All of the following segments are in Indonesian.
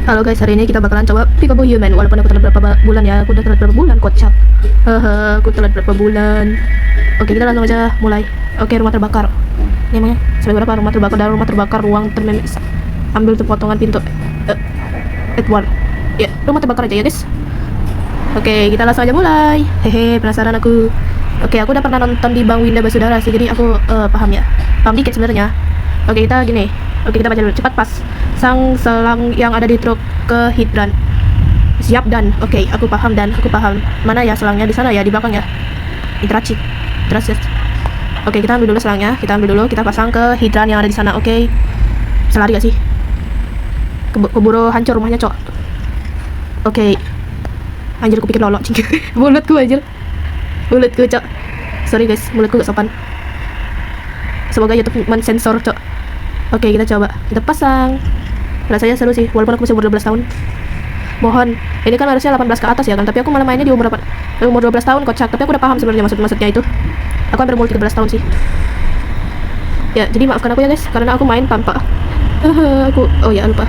Halo guys, hari ini kita bakalan coba Peekaboo Human. Walaupun aku telat berapa bulan ya, aku udah telat berapa bulan, kocak. Aku telat berapa bulan. Oke, kita langsung aja mulai. Oke, rumah terbakar. Ini emangnya sampai berapa rumah terbakar? Dalam rumah terbakar, ruang termemis. Ambil tuh potongan pintu. Edward. Ya, rumah terbakar aja ya guys. Oke, kita langsung aja mulai. Hehe, penasaran aku. Oke, aku udah pernah nonton di Bang Winda Basudara sih, jadi aku paham ya. Paham dikit sebenarnya. Oke, kita gini. Oke, kita baca dulu. Cepat pasang selang yang ada di truk ke hidran. Siap dan. Oke, aku paham dan aku paham. Mana ya selangnya? Di sana ya, di belakang ya. Interaksi. Terus. Oke, kita ambil dulu selangnya. Kita ambil dulu, kita pasang ke hidran yang ada di sana. Oke. Bisa lari gak sih? Keburu hancur rumahnya, cok. Oke. Anjir, aku pikir lolok, cing. Mulutku anjir. Mulutku, cok. Sorry guys, mulutku gak sopan. Semoga YouTube mensensor, cok. Oke, kita coba. Kita pasang. Rasanya seru sih, walaupun aku masih umur 12 tahun. Mohon. Ini kan harusnya 18 ke atas ya kan, tapi aku malah mainnya di umur 12 tahun, kocak. Tapi aku udah paham sebenarnya maksudnya itu. Aku hampir umur 13 tahun sih. Ya, jadi maafkan aku ya guys, karena aku main tanpa oh ya, lupa.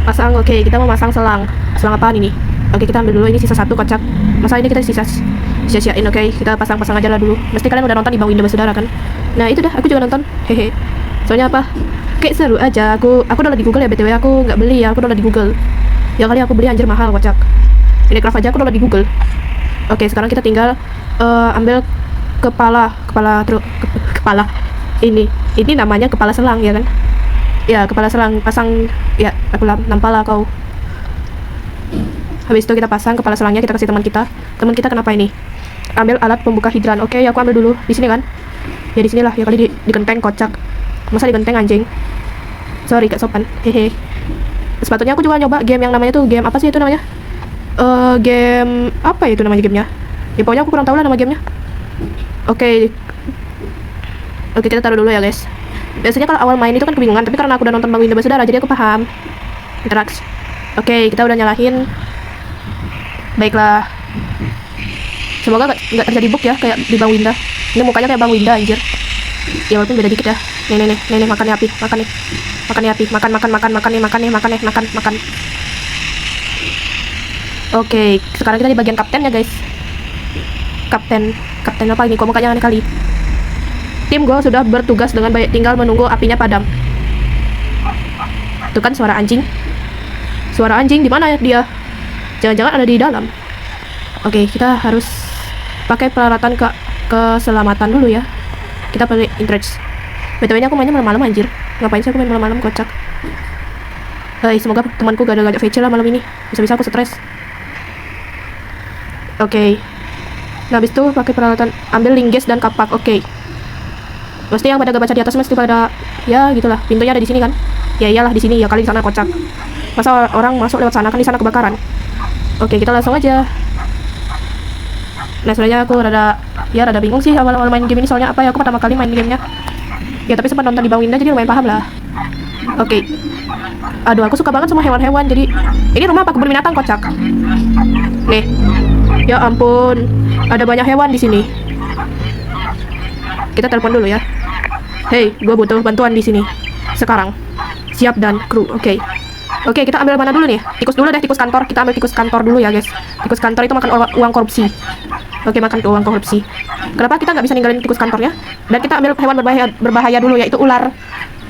Pasang, oke, kita mau masang selang. Selang apaan ini? Oke, kita ambil dulu, ini sisa satu, kocak. Masa ini kita sia-siain, oke. Kita pasang aja lah dulu. Mesti kalian udah nonton di Bang Winda Basudara kan? Nah, itu dah, aku juga nonton. Hehe. Soalnya apa? Kayak seru aja. Aku download di Google ya, BTW. Aku nggak beli ya, aku download di Google. Ya kali aku beli anjir mahal, kocak. Ini craft aja aku download di Google. Oke, sekarang kita tinggal ambil kepala ini namanya kepala selang ya kan? Ya, kepala selang pasang ya, aku nampak lah kau. Habis itu kita pasang kepala selangnya, kita kasih teman kita. Teman kita kenapa ini? Ambil alat pembuka hidran. Oke, aku ambil dulu di sini kan? Ya di sinilah, ya kali di genteng, kocak. Masa di genteng anjing? Sorry, gak sopan. Hehe. Sepatutnya aku juga nyoba game yang namanya tuh game apa sih itu namanya? Game apa itu namanya gamenya? Ya pokoknya aku kurang tahu lah nama gamenya. Oke, kita taruh dulu ya guys. Biasanya kalau awal main itu kan kebingungan, tapi karena aku udah nonton Bang Winda Basudara jadi aku paham. Interaksi. Oke, kita udah nyalahin. Baiklah. Semoga nggak terjadi bug ya kayak di Bang Winda. Ini mukanya kayak Bang Winda anjir. Ya walaupun beda dikit ya. Nih, makan api, makan nih. Makan nih api, makan. Oke, sekarang kita di bagian kaptennya guys. Kapten apa ini? Kok mukanya aneh kali. Tim gue sudah bertugas dengan baik, tinggal menunggu apinya padam. Itu kan suara anjing. Suara anjing di mana ya dia? Jangan-jangan ada di dalam. Oke, kita harus pakai peralatan keselamatan dulu ya. Kita pakai interaksi. BTW ini aku mainnya malam-malam anjir. Ngapain sih aku main malam-malam, kocak. Hai, semoga temanku gak ada ngajak VC lah malam ini. Bisa-bisa aku stres. Oke. Nah, habis itu pakai peralatan, ambil lingges dan kapak. Oke. Mesti yang pada gak baca di atas mesti pada ya gitulah. Pintunya ada di sini kan? Ya iyalah di sini ya, kali di sana, kocak. Masa orang masuk lewat sana, kan di sana kebakaran. Oke, kita langsung aja. Nah, sebenarnya aku rada bingung sih awal-awal main game ini, soalnya apa ya, aku pertama kali main gamenya. Ya tapi sempat nonton di Bang Winda jadi lumayan paham lah. Oke. Aduh, aku suka banget sama hewan-hewan. Jadi ini rumah apa kebun binatang, kocak. Nih. Ya ampun, ada banyak hewan di sini. Kita telepon dulu ya. Hey, gue butuh bantuan di sini. Sekarang. Siap dan kru. Oke, kita ambil mana dulu nih? Tikus dulu deh, tikus kantor. Kita ambil tikus kantor dulu ya guys. Tikus kantor itu makan uang korupsi. Oke, makan uang korupsi. Kenapa kita nggak bisa ninggalin tikus kantornya? Dan kita ambil hewan berbahaya dulu, yaitu ular.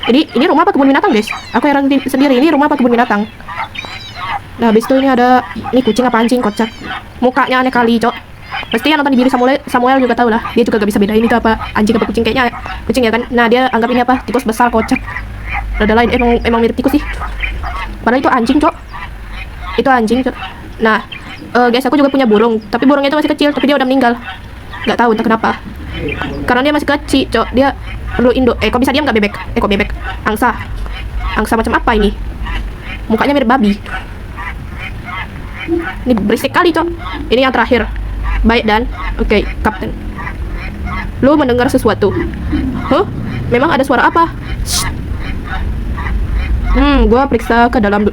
Jadi ini rumah apa kebun binatang guys? Aku heran sendiri, ini rumah apa kebun binatang? Nah, habis itu ini ada kucing apa anjing, kocak. Mukanya aneh kali, cok. Pasti yang nonton di Biru Samuel juga tahu lah. Dia juga gak bisa bedain itu apa anjing apa kucing, kayaknya kucing ya kan. Nah, dia anggap ini apa? Tikus besar, kocak. Ada lain emang mirip tikus sih. Padahal itu anjing, cok. Itu anjing, cok. Nah, guys, aku juga punya burung, tapi burungnya itu masih kecil, tapi dia udah meninggal. Gak tahu entah kenapa. Karena dia masih kecil, cok. Dia perlu induk. Kok bisa diam gak bebek? Kok bebek? Angsa macam apa ini? Mukanya mirip babi. Ini berisik kali, cok. Ini yang terakhir. Baik dan oke, kapten. Lu mendengar sesuatu? Memang ada suara apa? Gua periksa ke dalam.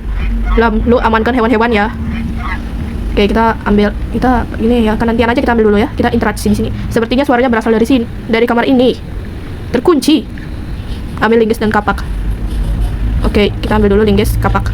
Lu amankan hewan-hewan ya. Oke, kita ini ya, kan nantian aja kita ambil dulu ya. Kita interaksi di sini. Sepertinya suaranya berasal dari sini, dari kamar ini. Terkunci. Ambil lingis dan kapak. Oke, kita ambil dulu lingis, kapak.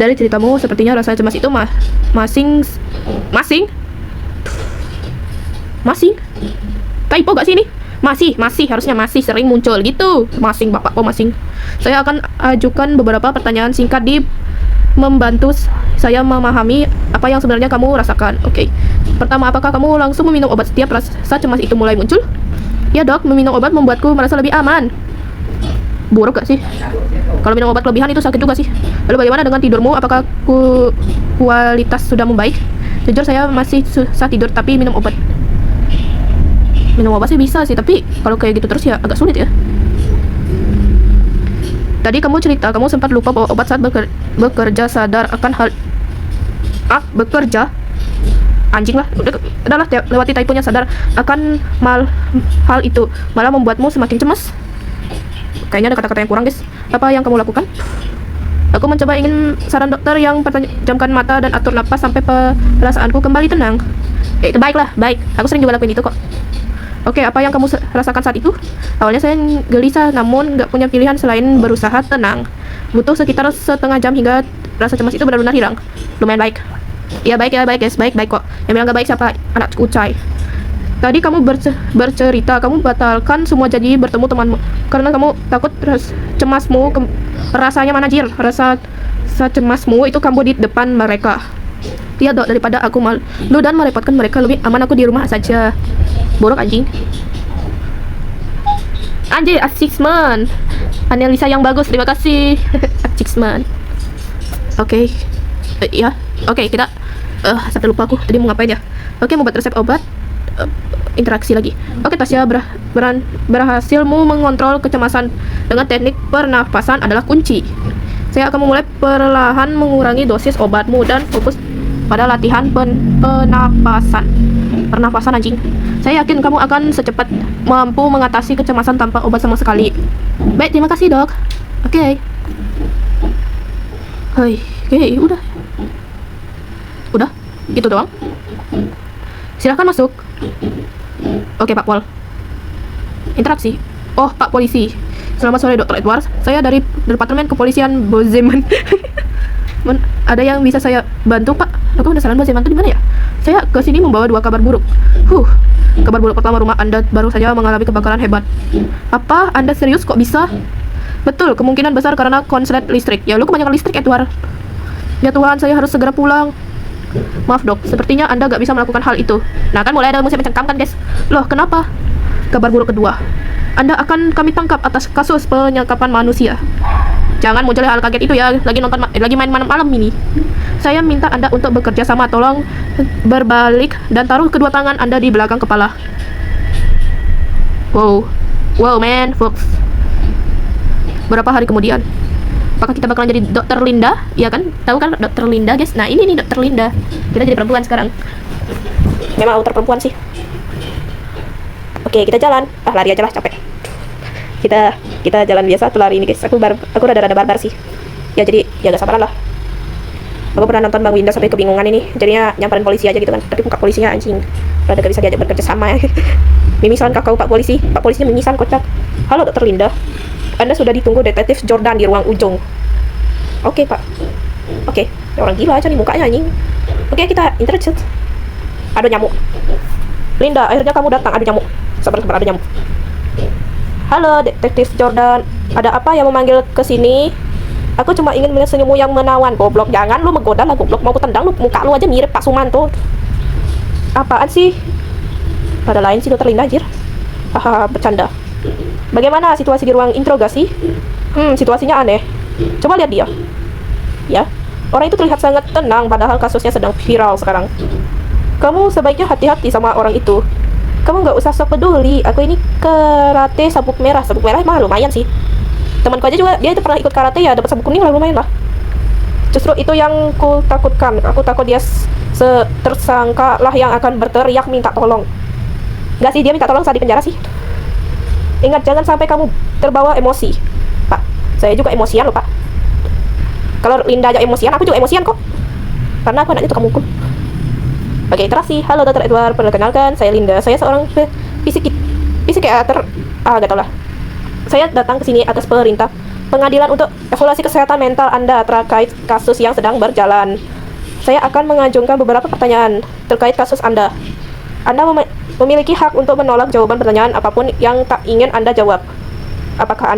Dari ceritamu, sepertinya rasa cemas itu masing. Typo gak sih ini? Masih, harusnya masih sering muncul gitu. Masing, bapak kok masing. Saya akan ajukan beberapa pertanyaan singkat di membantu saya memahami apa yang sebenarnya kamu rasakan. Oke. Pertama, apakah kamu langsung meminum obat setiap rasa cemas itu mulai muncul? Ya dok, meminum obat membuatku merasa lebih aman. Buruk gak sih? Kalau minum obat kelebihan itu sakit juga sih. Lalu bagaimana dengan tidurmu? Apakah kualitas sudah membaik? Jujur saya masih susah tidur tapi minum obat sih bisa sih, tapi kalau kayak gitu terus ya agak sulit ya. Tadi kamu cerita kamu sempat lupa bawa obat saat bekerja, sadar akan hal bekerja. Anjing lah, udahlah lewati typonya. Sadar akan hal itu malah membuatmu semakin cemas. Kayaknya ada kata-kata yang kurang guys. Apa yang kamu lakukan? Aku mencoba ingin saran dokter yang pejamkan mata dan atur napas sampai perasaanku kembali tenang. Itu baiklah, baik. Aku sering juga lakuin itu kok. Oke, apa yang kamu rasakan saat itu? Awalnya saya gelisah, namun nggak punya pilihan selain berusaha tenang. Butuh sekitar setengah jam hingga rasa cemas itu benar-benar hilang. Lumayan baik. Ya baik guys, baik kok. Yang bilang nggak baik siapa? Anak kucai. Tadi kamu bercerita kamu batalkan semua janji bertemu temanmu karena kamu takut cemasmu rasanya mana jir? Rasa cemasmu itu kamu di depan mereka. Ya dok, daripada aku malu dan merepotkan mereka, lebih aman aku di rumah saja. Borok anjing. Anjir, assessment. Analisa yang bagus, terima kasih. Assessment. Oke. Ya. Oke, kita sampai lupa aku tadi mau ngapain ya. Oke, membuat resep obat. Interaksi lagi. Oke, Tasya, berhasilmu mengontrol kecemasan dengan teknik pernafasan adalah kunci. Saya akan memulai perlahan mengurangi dosis obatmu dan fokus pada latihan pernapasan anjing. Saya yakin kamu akan secepat mampu mengatasi kecemasan tanpa obat sama sekali. Baik, terima kasih dok. Oke. Udah, gitu doang. Silahkan masuk. Oke, Pak Pol. Interaksi. Oh, Pak Polisi. Selamat sore, Dr. Edward. Saya dari Departemen Kepolisian Bozeman. Ada yang bisa saya bantu, Pak? Aku penasaran Bozeman itu di mana ya? Saya ke sini membawa 2 kabar buruk. Kabar buruk pertama, rumah Anda baru saja mengalami kebakaran hebat. Apa? Anda serius kok bisa? Betul, kemungkinan besar karena konslet listrik. Ya, lu kebanyakan listrik, Edward. Ya Tuhan, saya harus segera pulang. Maaf dok, sepertinya Anda gak bisa melakukan hal itu. Nah kan mulai ada musim mencengkam kan guys. Loh kenapa? Kabar buruk kedua, Anda akan kami tangkap atas kasus penyekapan manusia. Jangan muncul hal kaget itu ya. Lagi main malam ini. Saya minta Anda untuk bekerja sama. Tolong berbalik dan taruh kedua tangan Anda di belakang kepala. Wow man, folks. Berapa hari kemudian, apakah kita bakalan jadi Dokter Linda? Ya kan? Tahu kan Dokter Linda, guys? Nah, ini nih Dokter Linda. Kita jadi perempuan sekarang. Memang outer perempuan sih. Oke, kita jalan. Lari aja lah, capek. Kita jalan biasa tuh lari ini, guys. Aku rada-rada barbar sih. Ya jadi jaga sabaran lah. Aku pernah nonton Bang Winda sampai kebingungan ini. Jadinya nyamperin polisi aja gitu kan. Tapi muka polisinya anjing. Rada gak bisa diajak bekerja sama ya. Mimisan kakau Pak Polisi. Pak Polisinya mimisan kocak. Halo Dokter Linda. Anda sudah ditunggu Detektif Jordan di ruang ujung. Oke Pak. Oke, orang gila aja nih mukanya anjing. Oke, kita interaksi. Ada nyamuk. Linda, akhirnya kamu datang. Ada nyamuk. Sabar, ada nyamuk. Halo Detektif Jordan. Ada apa yang memanggil ke sini? Aku cuma ingin melihat senyummu yang menawan. Goblok, jangan lu menggoda lah goblok. Mau ku tendang lu, muka lu aja mirip Pak Sumanto. Apaan sih? Pada lain sih Dokter Linda anjir. Hahaha, bercanda. Bagaimana situasi di ruang interogasi? Situasinya aneh. Coba lihat dia. Ya, orang itu terlihat sangat tenang padahal kasusnya sedang viral sekarang. Kamu sebaiknya hati-hati sama orang itu. Kamu nggak usah sok peduli. Aku ini karate sabuk merah. Sabuk merah emang lumayan sih. Temanku aja juga dia itu pernah ikut karate ya, dapat sabuk kuning lah, lumayan lah. Justru itu yang ku takutkan. Aku takut dia tersangka lah yang akan berteriak minta tolong. Nggak sih, dia minta tolong saat di penjara sih. Ingat, jangan sampai kamu terbawa emosi. Pak, saya juga emosian loh Pak. Kalau Linda aja emosian, aku juga emosian kok. Karena aku anaknya tukang mukul. Oke, interaksi. Halo Dr. Edward, perkenalkan saya Linda. Saya seorang psikiater. Gak tau lah. Saya datang ke sini atas perintah pengadilan untuk evaluasi kesehatan mental Anda terkait kasus yang sedang berjalan. Saya akan mengajukan beberapa pertanyaan terkait kasus Anda. Anda memiliki hak untuk menolak jawaban pertanyaan apapun yang tak ingin Anda jawab. Apakah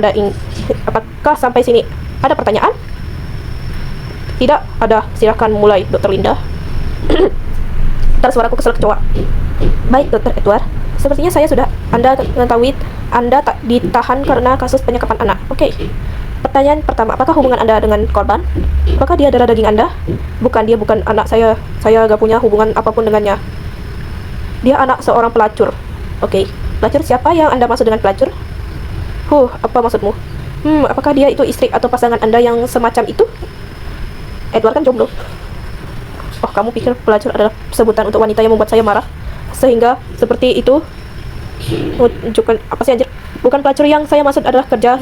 sampai sini ada pertanyaan? Tidak ada. Silakan mulai, Dr. Linda. Ntar suaraku kesel kecoa. Baik, Dr. Edward. Sepertinya saya sudah Anda mengetahui Anda tak ditahan karena kasus penyekapan anak. Oke. Pertanyaan pertama, apakah hubungan Anda dengan korban? Apakah dia darah daging Anda? Bukan, dia bukan anak saya. Saya gak punya hubungan apapun dengannya. Dia anak seorang pelacur. Oke. Pelacur siapa yang Anda maksud dengan pelacur? Apa maksudmu? Apakah dia itu istri atau pasangan Anda yang semacam itu? Edward kan jomblo. Oh, kamu pikir pelacur adalah sebutan untuk wanita yang membuat saya marah? Sehingga seperti itu? Menunjukkan apa sih anjir? Bukan pelacur yang saya maksud adalah kerja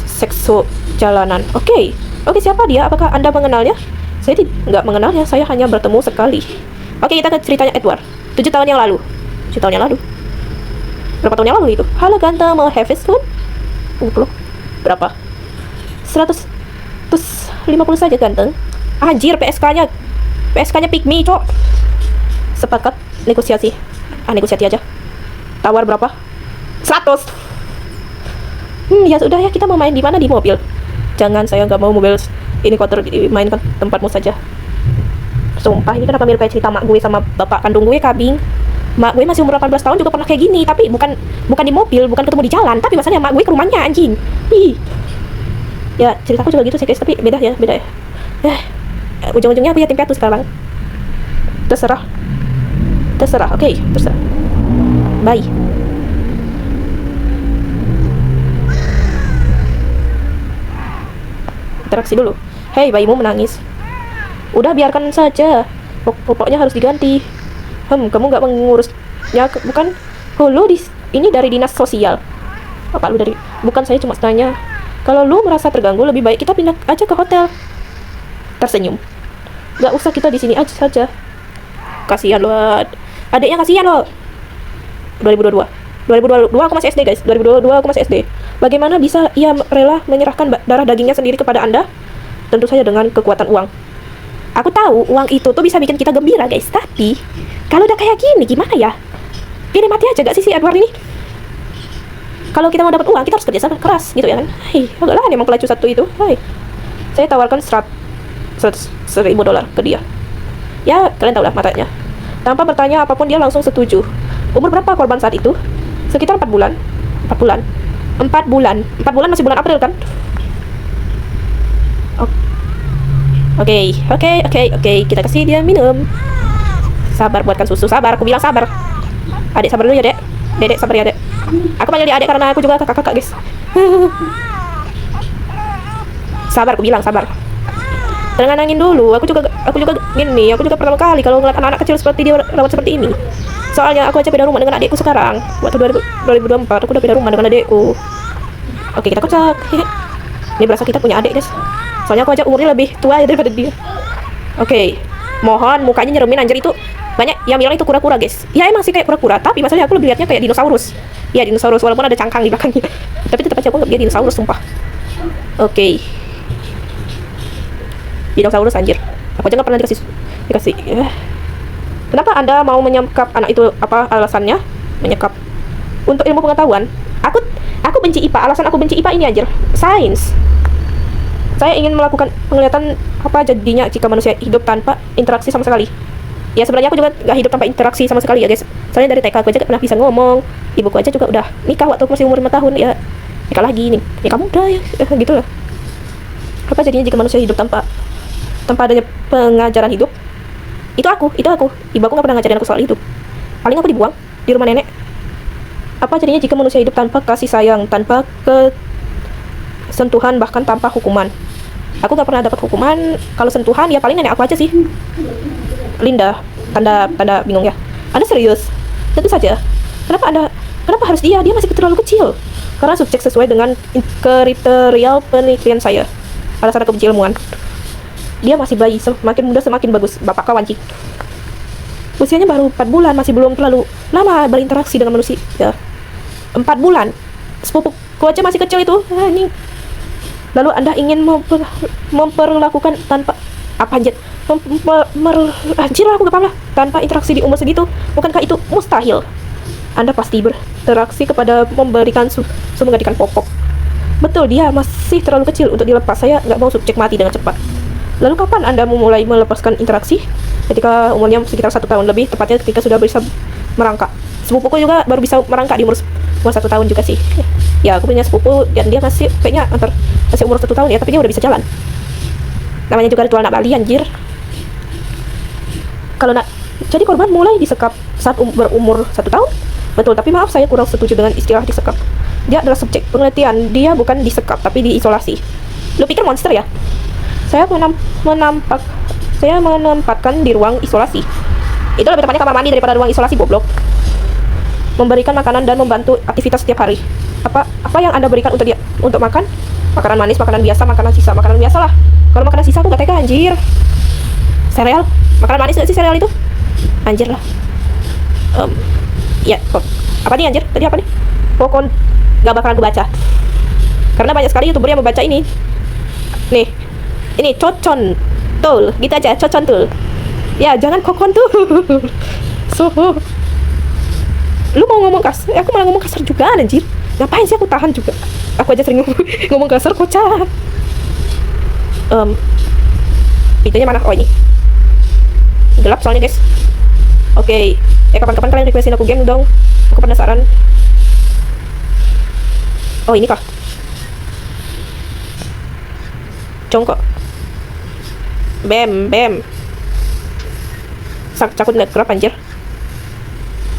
seksu jalanan. Oke, siapa dia? Apakah Anda mengenalnya? Saya tidak mengenalnya, saya hanya bertemu sekali. Oke, kita ke ceritanya Edward. 7 tahun yang lalu. 7 tahun yang lalu? Berapa tahun yang lalu itu? Halo ganteng, mau have fun? Berapa? 150 saja ganteng. Anjir, PSK-nya pick me, cok. Sepakat negosiasi. Negosiasi aja. Tawar berapa? 100. Ya sudah ya, kita mau main di mana? Di mobil. Jangan, saya nggak mau mobil ini kotor, mainkan tempatmu saja. Sumpah, ini kenapa mirip kayak cerita mak gue sama bapak kandung gue, kabing. Mak gue masih umur 18 tahun juga pernah kayak gini, tapi bukan di mobil, bukan ketemu di jalan, tapi masalahnya mak gue ke rumahnya, anjing. Ya, ceritaku juga gitu sih guys, tapi beda ya. Ujung-ujungnya aku yatim piatu sekarang. Terserah, oke, terserah. Bye. Interaksi dulu. Hei, bayimu menangis. Udah, biarkan saja. Pokoknya harus diganti. Kamu nggak mengurusnya, bukan? Lu ini dari dinas sosial. Apa lu dari? Bukan, saya cuma tanya. Kalau lu merasa terganggu, lebih baik kita pindah aja ke hotel. Tersenyum. Gak usah, kita di sini aja saja. Kasihan lo, adiknya kasihan lo. 2022 aku masih SD guys. 2022 aku masih SD. Bagaimana bisa ia rela menyerahkan darah dagingnya sendiri kepada Anda? Tentu saja dengan kekuatan uang. Aku tahu uang itu tuh bisa bikin kita gembira guys, tapi kalau udah kayak gini gimana ya? Pilih mati aja gak sih si Edward ini? Kalau kita mau dapat uang, kita harus kerja sama keras gitu ya kan? Agak lah emang pelacur satu itu. Saya tawarkan $100,000 ke dia. Ya, kalian tahu lah matanya. Tanpa bertanya apapun, dia langsung setuju. Umur berapa korban saat itu? Sekitar 4 bulan. 4 bulan masih bulan April kan? Oke, kita kasih dia minum. Sabar, buatkan susu, sabar, aku bilang sabar. Adik sabar dulu ya, Dek. Dedek sabar ya, Dek. Aku panggil dia Adik karena aku juga kakak-kakak, guys. Sabar, aku bilang sabar. Tenang-tenangin dulu, aku juga gini, aku juga pertama kali kalau ngeliat anak-anak kecil seperti dia rawat seperti ini. Soalnya aku aja beda rumah dengan adikku sekarang. Waktu 2024 aku udah beda rumah dengan adikku. Oke, kita kocak. Ini berasa kita punya adik, guys. Soalnya aku aja umurnya lebih tua daripada dia. Oke, mohon mukanya nyeremin anjir, itu banyak yang bilang itu kura-kura guys. Ya emang sih kayak kura-kura, tapi masalahnya aku lebih lihatnya kayak dinosaurus. Ya dinosaurus, walaupun ada cangkang di belakangnya. Tapi tetap aja aku nggak dia dinosaurus, sumpah. Oke. Dinosaurus anjir. Aku aja nggak pernah dikasih. Kenapa Anda mau menyekap anak itu? Apa alasannya? Menyekap untuk ilmu pengetahuan. Aku benci IPA. Alasan aku benci IPA ini anjir. Sains. Saya ingin melakukan penglihatan apa jadinya jika manusia hidup tanpa interaksi sama sekali. Ya sebenarnya aku juga gak hidup tanpa interaksi sama sekali ya guys. Soalnya dari TK aku aja gak pernah bisa ngomong. Ibuku aja juga udah nikah waktu aku masih umur 5 tahun. Ya nikah lagi nih. Nikah muda ya, gitu lah. Apa jadinya jika manusia hidup tanpa adanya pengajaran hidup? Itu aku. Ibu aku gak pernah ngajarin aku soal hidup. Paling aku dibuang di rumah nenek. Apa jadinya jika manusia hidup tanpa kasih sayang, tanpa sentuhan, bahkan tanpa hukuman? Aku gak pernah dapat hukuman. Kalau sentuhan ya paling nenek aku aja sih. Linda, tanda bingung ya. Anda serius? Tentu saja. Kenapa harus dia? Dia masih terlalu kecil. Karena subjek sesuai dengan kriteria penelitian saya. Alasan aku benci ilmuwan. Dia masih bayi, semakin muda semakin bagus. Bapak kawan cik. Usianya baru 4 bulan, masih belum terlalu lama berinteraksi dengan manusia. 4 bulan. Sepupuku Aku aja masih kecil itu. Ini. Lalu Anda ingin memperlakukan tanpa apa anjir? Anjir aku gak paham lah. Tanpa interaksi di umur segitu, bukankah itu mustahil? Anda pasti berinteraksi kepada memberikan menggantikan popok. Betul, dia masih terlalu kecil untuk dilepas. Saya nggak mau subjek mati dengan cepat. Lalu kapan Anda memulai melepaskan interaksi? Ketika umurnya sekitar 1 tahun lebih, tepatnya ketika sudah bisa merangkak. Sepupuku juga baru bisa merangkak di umur 1 tahun juga sih. Ya, aku punya sepupu dan dia masih kayaknya masih umur 1 tahun ya, tapi dia udah bisa jalan. Namanya juga ritual nak Bali anjir. Jadi korban mulai disekap saat berumur 1 tahun. Betul, tapi maaf saya kurang setuju dengan istilah disekap. Dia adalah subjek penelitian, dia bukan disekap tapi diisolasi. Lu pikir monster ya? Saya menempatkan di ruang isolasi. Itu lebih tepatnya kamar mandi daripada ruang isolasi, goblok. Memberikan makanan dan membantu aktivitas setiap hari. Apa yang Anda berikan untuk dia? Untuk makan? Makanan manis, makanan biasa, makanan sisa, makanan biasa lah. Kalau makanan sisa aku gak tega anjir. Sereal, makanan manis gak sih sereal itu? Anjir lah. Ya, apa nih anjir? Tadi apa nih? Pokoknya gak bakalan aku baca. Karena banyak sekali YouTuber yang membaca ini. Nih, ini cocon tul, gitu aja, cocon tul. Ya, jangan kokon tuh. So, lu mau ngomong kasar? Aku malah ngomong kasar juga anjir. Ngapain sih aku tahan juga? Aku aja sering ngomong kasar, kocak. Pintunya mana? Oh ini. Gelap soalnya guys. Oke. Kapan-kapan kalian requestin aku game dong. Aku penasaran. Oh ini kah? Jongkok. Bam. Cakut nggak kerap anjir.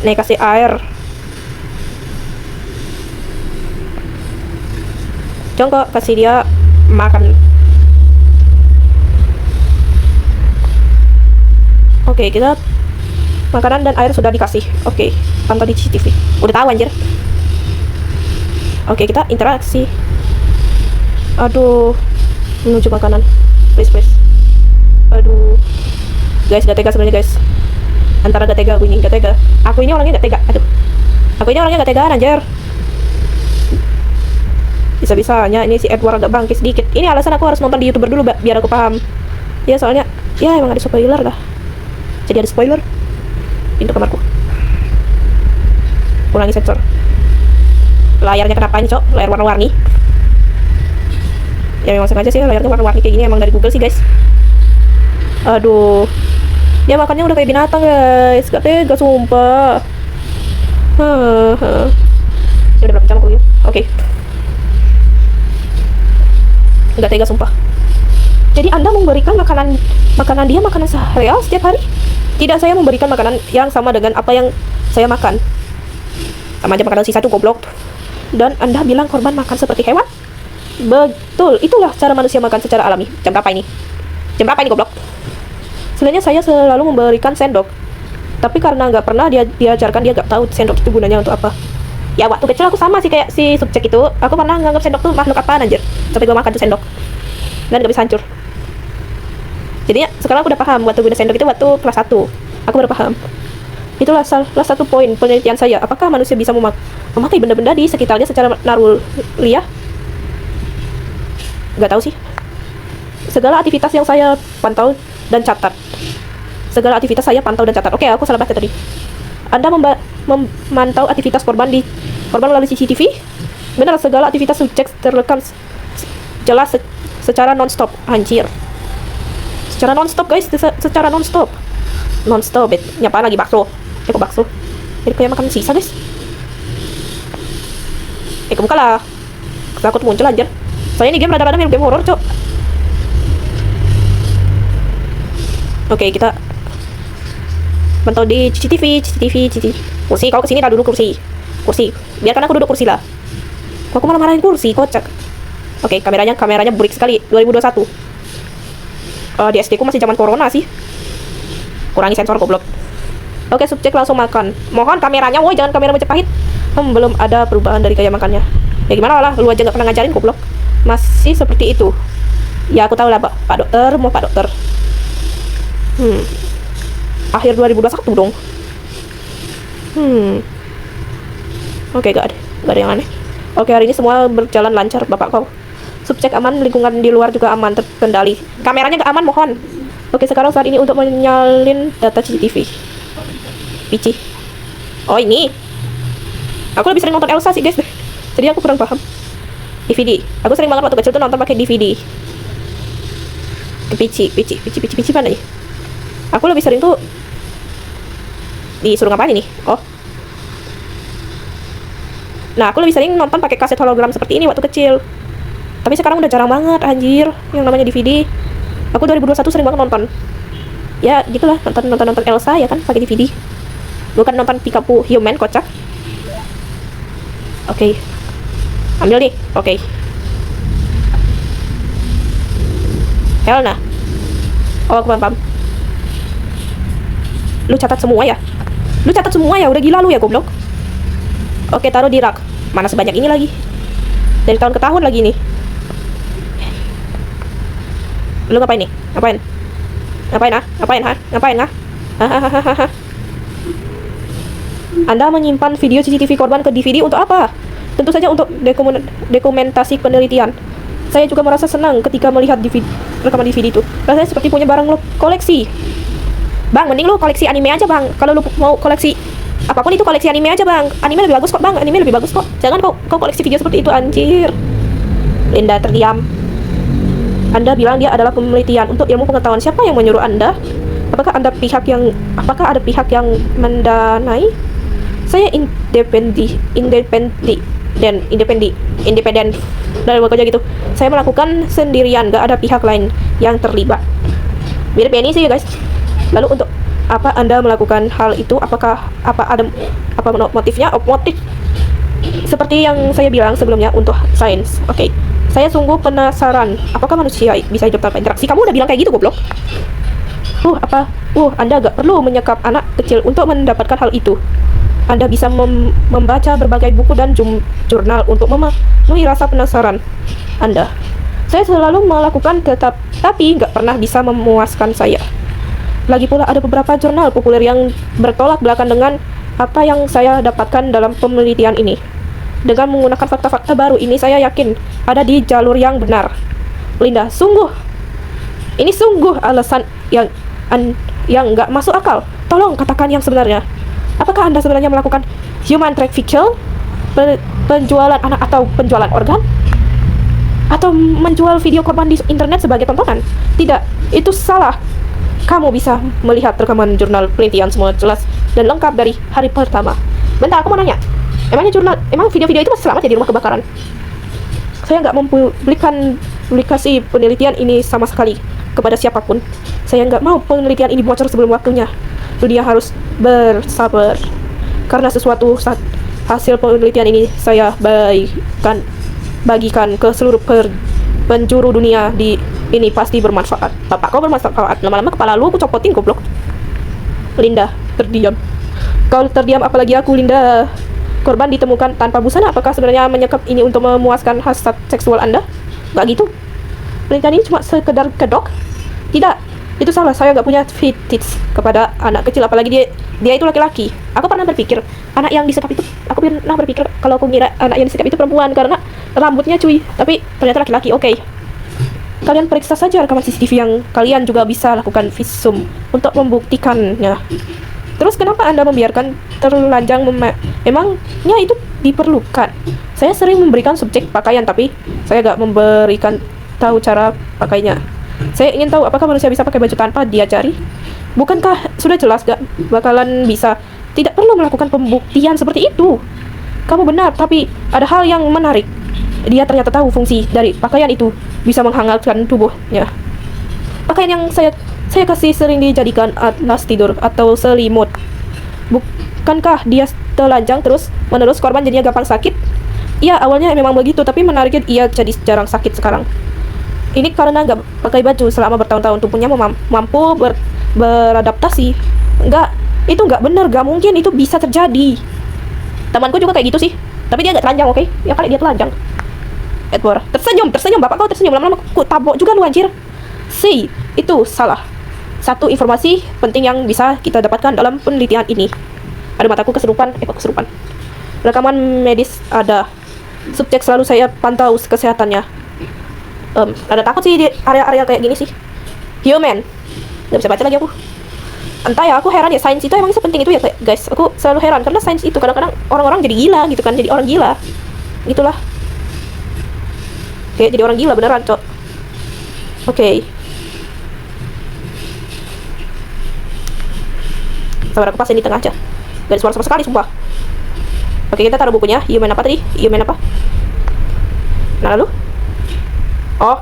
Nih kasih air. Jongkok, kasih dia makan. Oke, kita makanan dan air sudah dikasih. Oke, pantau di CCTV. Udah tahu anjir. Oke, kita interaksi. Aduh, menuju makanan. Please. Aduh, guys, gak tega sebenarnya guys. Antara gak tega, aku ini gak tega. Aku ini orangnya gak tega. Aduh, aku ini orangnya gak tega anjir. Bisa-bisanya ini si Edward agak bangkit sedikit. Ini alasan aku harus nonton di YouTuber dulu, biar aku paham. Ya soalnya, ya emang ada spoiler lah. Jadi ada spoiler. Pintu kamarku. Kurangi sensor. Layarnya kenapa nih, Cok? Layar warna-warni. Ya memang sengaja sih layarnya warna-warni kayak gini, emang dari Google sih, guys. Aduh. Dia makannya udah kayak binatang, guys. Gak tega, sumpah. Udah berapa jam aku ya? Oke. Gak tega, sumpah. Jadi Anda memberikan makanan dia makanan sereal setiap hari? Tidak, saya memberikan makanan yang sama dengan apa yang saya makan. Sama aja makanan sisa tuh, goblok. Dan Anda bilang korban makan seperti hewan? Betul, itulah cara manusia makan secara alami. Jam berapa ini, goblok? Sebenarnya saya selalu memberikan sendok. Tapi karena nggak pernah dia diajarkan, dia nggak tahu sendok itu gunanya untuk apa. Ya waktu kecil aku sama sih kayak si subjek itu. Aku pernah nganggap sendok tuh makhluk apaan anjir. Sampai gue makan tuh sendok. Dan gak bisa hancur. Jadinya sekarang aku udah paham waktu guna sendok itu waktu kelas 1. Aku baru paham. Itulah salah satu poin penelitian saya. Apakah manusia bisa memakai benda-benda di sekitarnya secara naluriah? Gak tahu sih. Segala aktivitas yang saya pantau dan catat. Oke, aku salah baca tadi. Anda memantau aktivitas korban melalui CCTV? Benar, segala aktivitas subjek terekam jelas secara non-stop. Anjir. Secara non-stop guys, secara non-stop. Nyapa lagi bakso. Kok bakso? Jadi kayak makan sisa guys. Kebuka lah. Takut muncul anjir. Soalnya ini game rada-rada mirip game horror, Cok. Oke, kita pantau di CCTV. Kursi, kau kesini tak duduk kursi. Biarkan aku duduk kursi lah. Kok aku malah marahin kursi, kocak. Oke, kameranya break sekali. 2021. Di SD ku masih zaman corona sih. Kurangi sensor, goblok. Oke, subjek langsung makan. Mohon kameranya, woi, jangan kamera Majapahit. Belum ada perubahan dari gaya makannya. Ya gimana lah, lu aja gak pernah ngajarin, goblok. Masih seperti itu. Ya aku tahu lah, Pak Dokter. Akhir 2021 dong. Oke, gak ada yang aneh. Oke, hari ini semua berjalan lancar, Bapak kau. Subjek aman, lingkungan di luar juga aman, terkendali. Kameranya nggak aman, mohon. Oke, sekarang saat ini untuk menyalin data CCTV. Pici. Oh, ini. Aku lebih sering nonton Elsa sih, guys. Jadi aku kurang paham. DVD. Aku sering banget waktu kecil tuh nonton pakai DVD. Pici mana nih? Aku lebih sering tuh disuruh ngapain ini? Oh. Nah, aku lebih sering nonton pakai kaset hologram seperti ini waktu kecil. Tapi sekarang udah jarang banget, anjir, yang namanya DVD. Aku 2021 sering banget nonton. Ya, gitulah, nonton Elsa ya kan, pakai DVD. Bukan nonton Peekaboo Human, kocak. Oke. Ambil nih. Oke. Helna. Oh, aku paham. Lu catat semua ya? Lu catat semua ya? Udah gila lu ya, goblok. Oke, taruh di rak. Mana sebanyak ini lagi? Dari tahun ke tahun lagi nih. Lu ngapain nih? Ngapain? Ngapain? Anda menyimpan video CCTV korban ke DVD untuk apa? Tentu saja untuk dokumentasi penelitian. Saya juga merasa senang ketika melihat rekaman DVD itu. Rasanya seperti punya barang lo koleksi. Bang, mending lu koleksi anime aja, Bang. Kalau lu mau koleksi apapun itu, koleksi anime aja, Bang. Anime lebih bagus kok, Bang. Anime lebih bagus kok. Jangan kau koleksi video seperti itu, anjir. Linda terdiam. Anda bilang dia adalah penelitian untuk ilmu pengetahuan. Siapa yang menyuruh Anda? Apakah ada pihak yang mendanai? Saya independen dari bekerja gitu. Saya melakukan sendirian, gak ada pihak lain yang terlibat. Mirip ini sih, guys. Lalu untuk apa Anda melakukan hal itu? Apakah ada motifnya? Motif seperti yang saya bilang sebelumnya untuk sains. Oke. Saya sungguh penasaran, apakah manusia bisa hidup tanpa interaksi? Kamu udah bilang kayak gitu, goblok. Anda gak perlu menyekap anak kecil untuk mendapatkan hal itu. Anda bisa membaca berbagai buku dan jurnal untuk memenuhi rasa penasaran Anda. Saya selalu melakukan tapi gak pernah bisa memuaskan saya. Lagi pula ada beberapa jurnal populer yang bertolak belakang dengan apa yang saya dapatkan dalam penelitian ini. Dengan menggunakan fakta-fakta baru ini, saya yakin ada di jalur yang benar. Linda, ini sungguh alasan yang nggak masuk akal. Tolong katakan yang sebenarnya. Apakah Anda sebenarnya melakukan human trafficking, penjualan anak atau penjualan organ? Atau menjual video korban di internet sebagai tontonan? Tidak, itu salah. Kamu bisa melihat rekaman jurnal penelitian semua jelas dan lengkap dari hari pertama. Bentar, aku mau nanya. Emang video-video itu masih selamat ya di rumah kebakaran? Saya nggak mempublikasi penelitian ini sama sekali kepada siapapun. Saya nggak mau penelitian ini bocor sebelum waktunya. Dunia harus bersabar. Karena sesuatu saat hasil penelitian ini saya bagikan ke seluruh penjuru dunia ini pasti bermanfaat. Bapak kau bermanfaat. Lama-lama kepala lu aku copotin, goblok. Linda terdiam. Kau terdiam apalagi aku, Linda. Korban ditemukan tanpa busana. Apakah sebenarnya menyekap ini untuk memuaskan hasrat seksual Anda? Gak gitu. Penelitian ini cuma sekedar kedok. Tidak, itu salah. Saya gak punya fetish kepada anak kecil, apalagi dia itu laki-laki. Aku pernah berpikir anak yang disekap itu, kalau aku ngira anak yang disekap itu perempuan karena rambutnya cuy, tapi ternyata laki-laki. Oke. Kalian periksa saja rekaman CCTV yang kalian juga bisa lakukan visum untuk membuktikannya. Terus kenapa Anda membiarkan terlanjang emangnya itu diperlukan? Saya sering memberikan subjek pakaian, tapi saya gak memberikan tahu cara pakainya. Saya ingin tahu apakah manusia bisa pakai baju tanpa diajari? Bukankah sudah jelas gak bakalan bisa? Tidak perlu melakukan pembuktian seperti itu. Kamu benar, tapi ada hal yang menarik. Dia ternyata tahu fungsi dari pakaian itu bisa menghangatkan tubuhnya. Pakaian yang saya kasih sering dijadikan atlas tidur atau selimut. Bukankah dia telanjang terus menerus korban jadinya gampang sakit? Iya, awalnya memang begitu, tapi menariknya ia jadi jarang sakit sekarang. Ini karena nggak pakai baju selama bertahun-tahun, tubuhnya mampu beradaptasi. Itu nggak benar, nggak mungkin itu bisa terjadi. Temanku juga kayak gitu sih, tapi dia nggak telanjang, oke? Ya kali dia telanjang. Edward tersenyum, bapak kau tersenyum, lama-lama aku tabok juga lu, anjir. Itu salah. Satu informasi penting yang bisa kita dapatkan dalam penelitian ini. Aduh, mataku kesurupan. Rekaman medis ada. subjek selalu saya pantau kesehatannya. Ada takut sih di area-area kayak gini sih. Human. Nggak bisa baca lagi aku. Entah ya, aku heran ya, sains itu emang sepenting itu ya guys. Aku selalu heran karena sains itu kadang-kadang orang-orang jadi gila gitu kan, jadi orang gila. Gitulah. Kayak jadi orang gila beneran, Cok. Oke. Sabar, aku pasin di tengah aja. Gak ada suara sama sekali, sumpah. Oke, kita taruh bukunya. Human apa tadi? Human apa? Nah, lalu? Oh,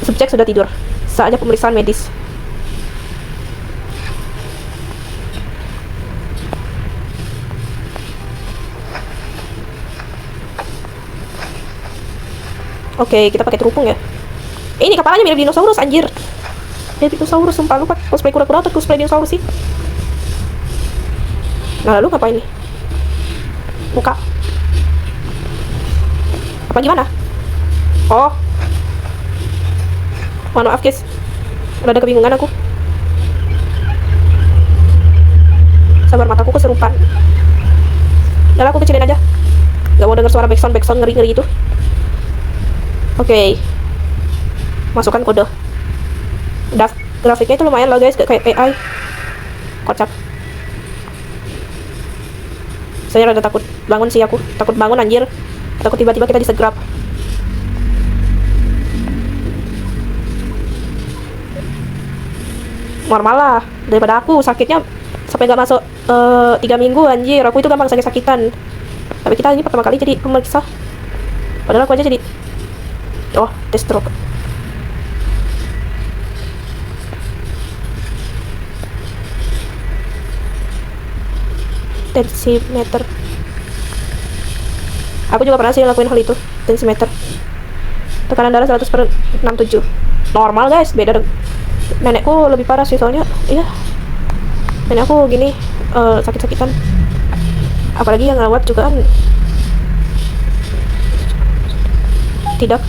subjek sudah tidur. Saatnya pemeriksaan medis. Oke, kita pakai terupung ya. Ini kepalanya mirip dinosaurus, anjir. Mirip dinosaurus, sumpah. Lupa cosplay kura-kura atau cosplay dinosaurus sih. Nah, lalu ngapain nih? Buka. Apa gimana? Oh. Mohon maaf, guys. Udah ada kebingungan aku. Sabar, mataku keserupan. Udah, aku kecilin aja. Gak mau denger suara backsound ngeri-ngeri gitu. Oke. Masukkan kode. Grafiknya itu lumayan loh guys, kayak AI. Kocak. Saya rada takut bangun sih aku. Takut bangun anjir. Takut tiba-tiba kita disegrap. Normal lah daripada aku sakitnya sampai gak masuk 3 minggu anjir. Aku itu gampang sakit-sakitan. Tapi kita ini pertama kali jadi pemeriksa. Padahal aku aja jadi tes stroke. Tensimeter. Aku juga pernah sih lakuin hal itu. Tensimeter. Tekanan darah 100/67. Normal guys, beda nenekku lebih parah sih soalnya. Iya, nenek aku gini sakit-sakitan. Apalagi yang ngawat juga kan tidak.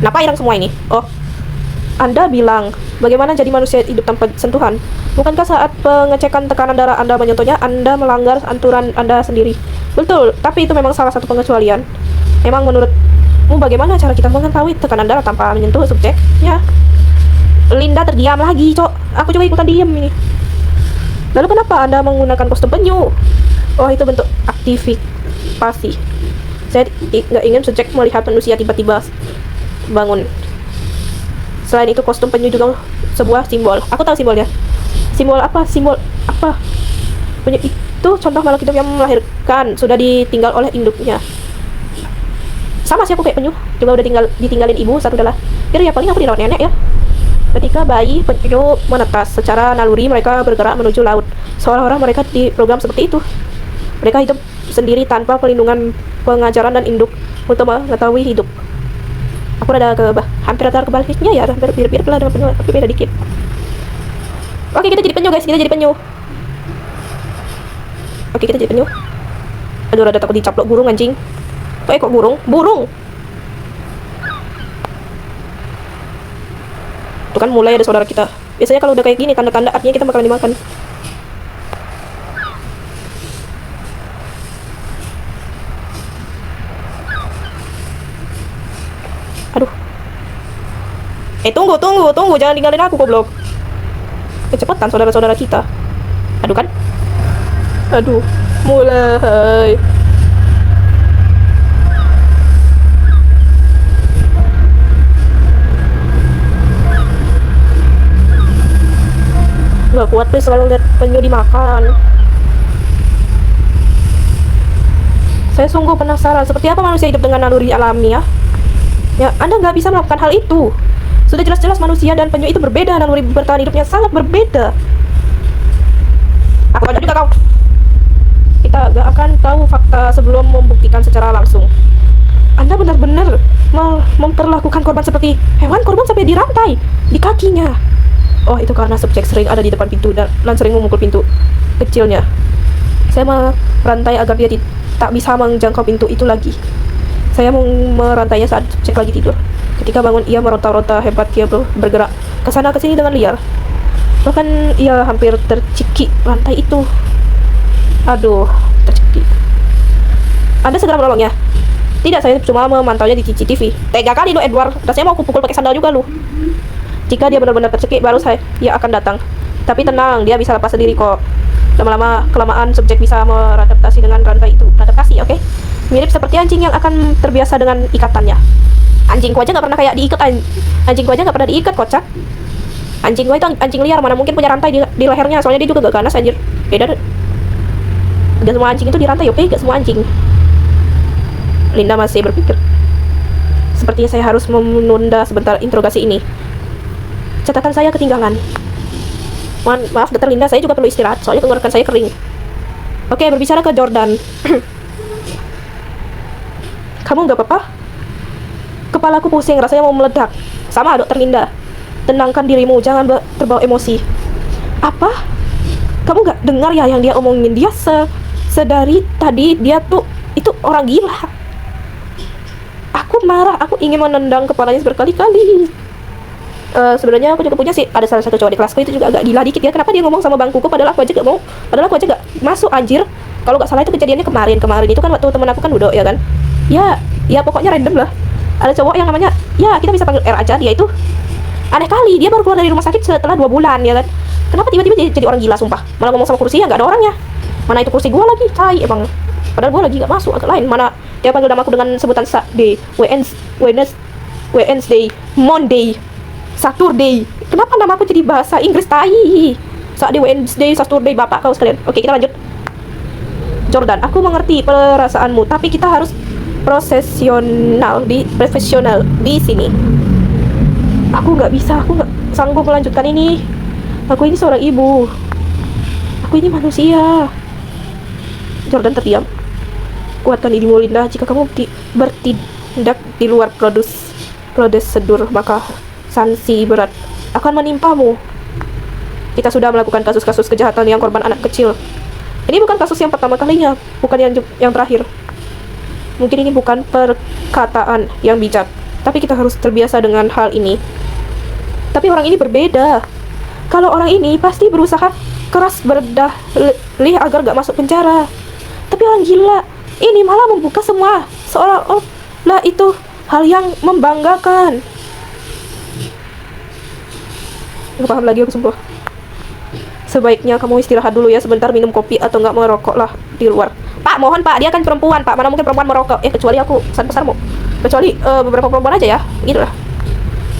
Kenapa hilang semua ini? Oh, Anda bilang, bagaimana jadi manusia hidup tanpa sentuhan? Bukankah saat pengecekan tekanan darah Anda menyentuhnya, Anda melanggar aturan Anda sendiri? Betul, tapi itu memang salah satu pengecualian. Memang menurutmu bagaimana cara kita mengetahui tekanan darah tanpa menyentuh subjeknya? Linda terdiam lagi, Cok. Aku juga ikutan diam ini. Lalu kenapa Anda menggunakan kostum penyu? Oh, itu bentuk aktivasi. Saya nggak ingin subjek melihat manusia tiba-tiba bangun. Selain itu, kostum penyu juga sebuah simbol. Aku tahu simbolnya. Simbol apa? Simbol apa? Penyu itu contoh makhluk hidup yang melahirkan, sudah ditinggal oleh induknya. Sama sih aku kayak penyu, juga udah ditinggalin ibu saat udah lahir ya, paling aku dirawat nenek ya. Ketika bayi, penyu menetas. Secara naluri mereka bergerak menuju laut. Seolah-olah mereka diprogram seperti itu. Mereka hidup sendiri tanpa perlindungan pengajaran dan induk untuk mengetahui hidup. Aku hampir rata kebaliknya ya, hampir mirip-mirip lah dengan penyu, tapi beda dikit. Oke, kita jadi penyu guys, kita jadi penyu. Oke, kita jadi penyu. Aduh, rada takut dicaplok burung anjing. Kok burung? Burung! Itu kan mulai ada saudara kita. Biasanya kalau udah kayak gini, tanda-tanda artinya kita bakalan dimakan. Aduh. Tunggu, jangan tinggalin aku goblok. Kecepatan saudara-saudara kita. Aduh kan? Aduh, mulai. Gak kuat please selalu lihat penyu dimakan. Saya sungguh penasaran seperti apa manusia hidup dengan naluri alamiah. Ya, Anda nggak bisa melakukan hal itu. Sudah jelas-jelas manusia dan penyu itu berbeda, naluri bertahan hidupnya sangat berbeda. Aku ada juga kau. Kita gak akan tahu fakta sebelum membuktikan secara langsung. Anda benar-benar memperlakukan korban seperti hewan. Korban sampai dirantai di kakinya. Oh, itu karena subjek sering ada di depan pintu dan sering memukul pintu kecilnya. Saya merantai agar dia tak bisa menjangkau pintu itu lagi. Saya merantainya saat subjek lagi tidur. Ketika bangun, ia meronta-ronta hebat. Dia bergerak ke sana ke sini dengan liar. Bahkan ia hampir tercekik lantai itu. Aduh, tercekik. Anda segera menolongnya. Tidak, saya cuma memantaunya di CCTV. Tega kali lo Edward, rasanya mau aku pukul pakai sandal juga lu. Jika dia benar-benar tercekik, baru ia akan datang. Tapi tenang, dia bisa lepas sendiri kok. Lama-lama kelamaan subjek bisa beradaptasi dengan rantai itu. Adaptasi, oke? Mirip seperti anjing yang akan terbiasa dengan ikatannya. Anjingku aja nggak pernah kayak diikat. Anjingku aja nggak pernah diikat, kocak. Anjing gue itu anjing liar, mana mungkin punya rantai di lehernya. Soalnya dia juga gak ganas, anjir. Beda. Gak semua anjing itu dirantai, oke? Gak semua anjing. Linda masih berpikir. Sepertinya saya harus menunda sebentar interogasi ini. Catatan saya ketinggalan. Maaf, Dr. Linda, saya juga perlu istirahat. Soalnya tenggorokan saya kering. Oke, berbicara ke Jordan. Kamu nggak apa-apa? Kepalaku pusing, rasanya mau meledak. Sama, Dr. Linda. Tenangkan dirimu, jangan terbawa emosi. Apa? Kamu nggak dengar ya yang dia omongin? Dia sedari tadi dia tuh itu orang gila. Aku marah, aku ingin menendang kepalanya berkali-kali. Sebenarnya aku juga punya sih, ada salah satu cowok di kelasku itu juga agak gila dikit ya. Kenapa dia ngomong sama bangkuku padahal aku aja gak mau, padahal aku aja gak masuk, anjir. Kalau gak salah itu kejadiannya kemarin itu kan waktu temen aku kan duduk ya kan. Ya pokoknya random lah. Ada cowok yang namanya, ya kita bisa panggil R aja, dia itu aneh kali, dia baru keluar dari rumah sakit setelah 2 bulan ya kan. Kenapa tiba-tiba jadi orang gila, sumpah. Malah ngomong sama kursi ya, gak ada orangnya. Mana itu kursi gua lagi, cai emang. Padahal gua lagi gak masuk, agak lain. Mana dia panggil namaku dengan sebutan Saturday, Wednesday, Monday, Saturday. Kenapa namaku jadi bahasa Inggris, tai? Saturday, Wednesday, Saturday, bapak kau sekalian. Oke, kita lanjut. Jordan, aku mengerti perasaanmu, tapi kita harus profesional di sini. Aku nggak bisa, aku nggak sanggup melanjutkan ini. Aku ini seorang ibu. Aku ini manusia. Jordan terdiam. Kuatkan dirimu, Linda. Jika kamu bertindak di luar prosedur, maka sanksi berat akan menimpamu. Kita sudah melakukan kasus-kasus kejahatan yang korban anak kecil. Ini bukan kasus yang pertama kalinya, bukan yang terakhir. Mungkin ini bukan perkataan yang bijak, tapi kita harus terbiasa dengan hal ini. Tapi orang ini berbeda. Kalau orang ini pasti berusaha keras berdalih agar gak masuk penjara. Tapi orang gila ini malah membuka semua, seolah-olah itu hal yang membanggakan. Gak paham lagi aku, sumpah. Sebaiknya kamu istirahat dulu ya sebentar, minum kopi atau nggak merokok lah di luar. Pak, mohon Pak, dia kan perempuan Pak, mana mungkin perempuan merokok? Kecuali aku, besar-besarmu. Kecuali beberapa perempuan aja ya, gitu lah.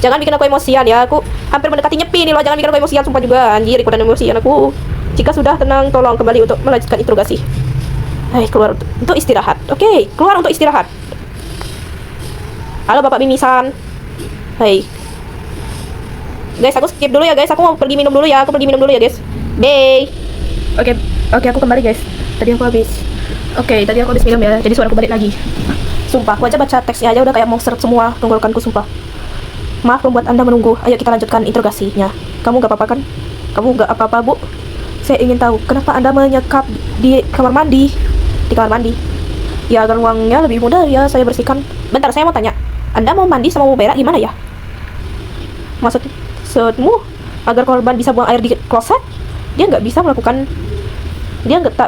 Jangan bikin aku emosian ya, aku hampir mendekati nyepi nih loh, jangan bikin aku emosian, sumpah juga, anjir, ikutan emosian aku. Jika sudah tenang, tolong kembali untuk melanjutkan interogasi. Hai, keluar untuk istirahat. Oke, keluar untuk istirahat. Halo Bapak Mimisan. Hai. Guys, aku skip dulu ya guys, aku mau pergi minum dulu ya, guys. Day. Oke, aku kembali guys. Tadi aku habis minum ya, jadi suaraku balik lagi. Sumpah, aku aja baca teksnya aja udah kayak monster semua tenggorokanku, sumpah. Maaf membuat Anda menunggu. Ayo kita lanjutkan interogasinya. Kamu gak apa-apa kan? Kamu gak apa-apa, Bu? Saya ingin tahu kenapa Anda menyekap di kamar mandi. Di kamar mandi. Ya agar ruangnya lebih mudah ya saya bersihkan. Bentar, saya mau tanya. Anda mau mandi sama mau berak gimana ya? Maksudmu agar korban bisa buang air di kloset? Dia tak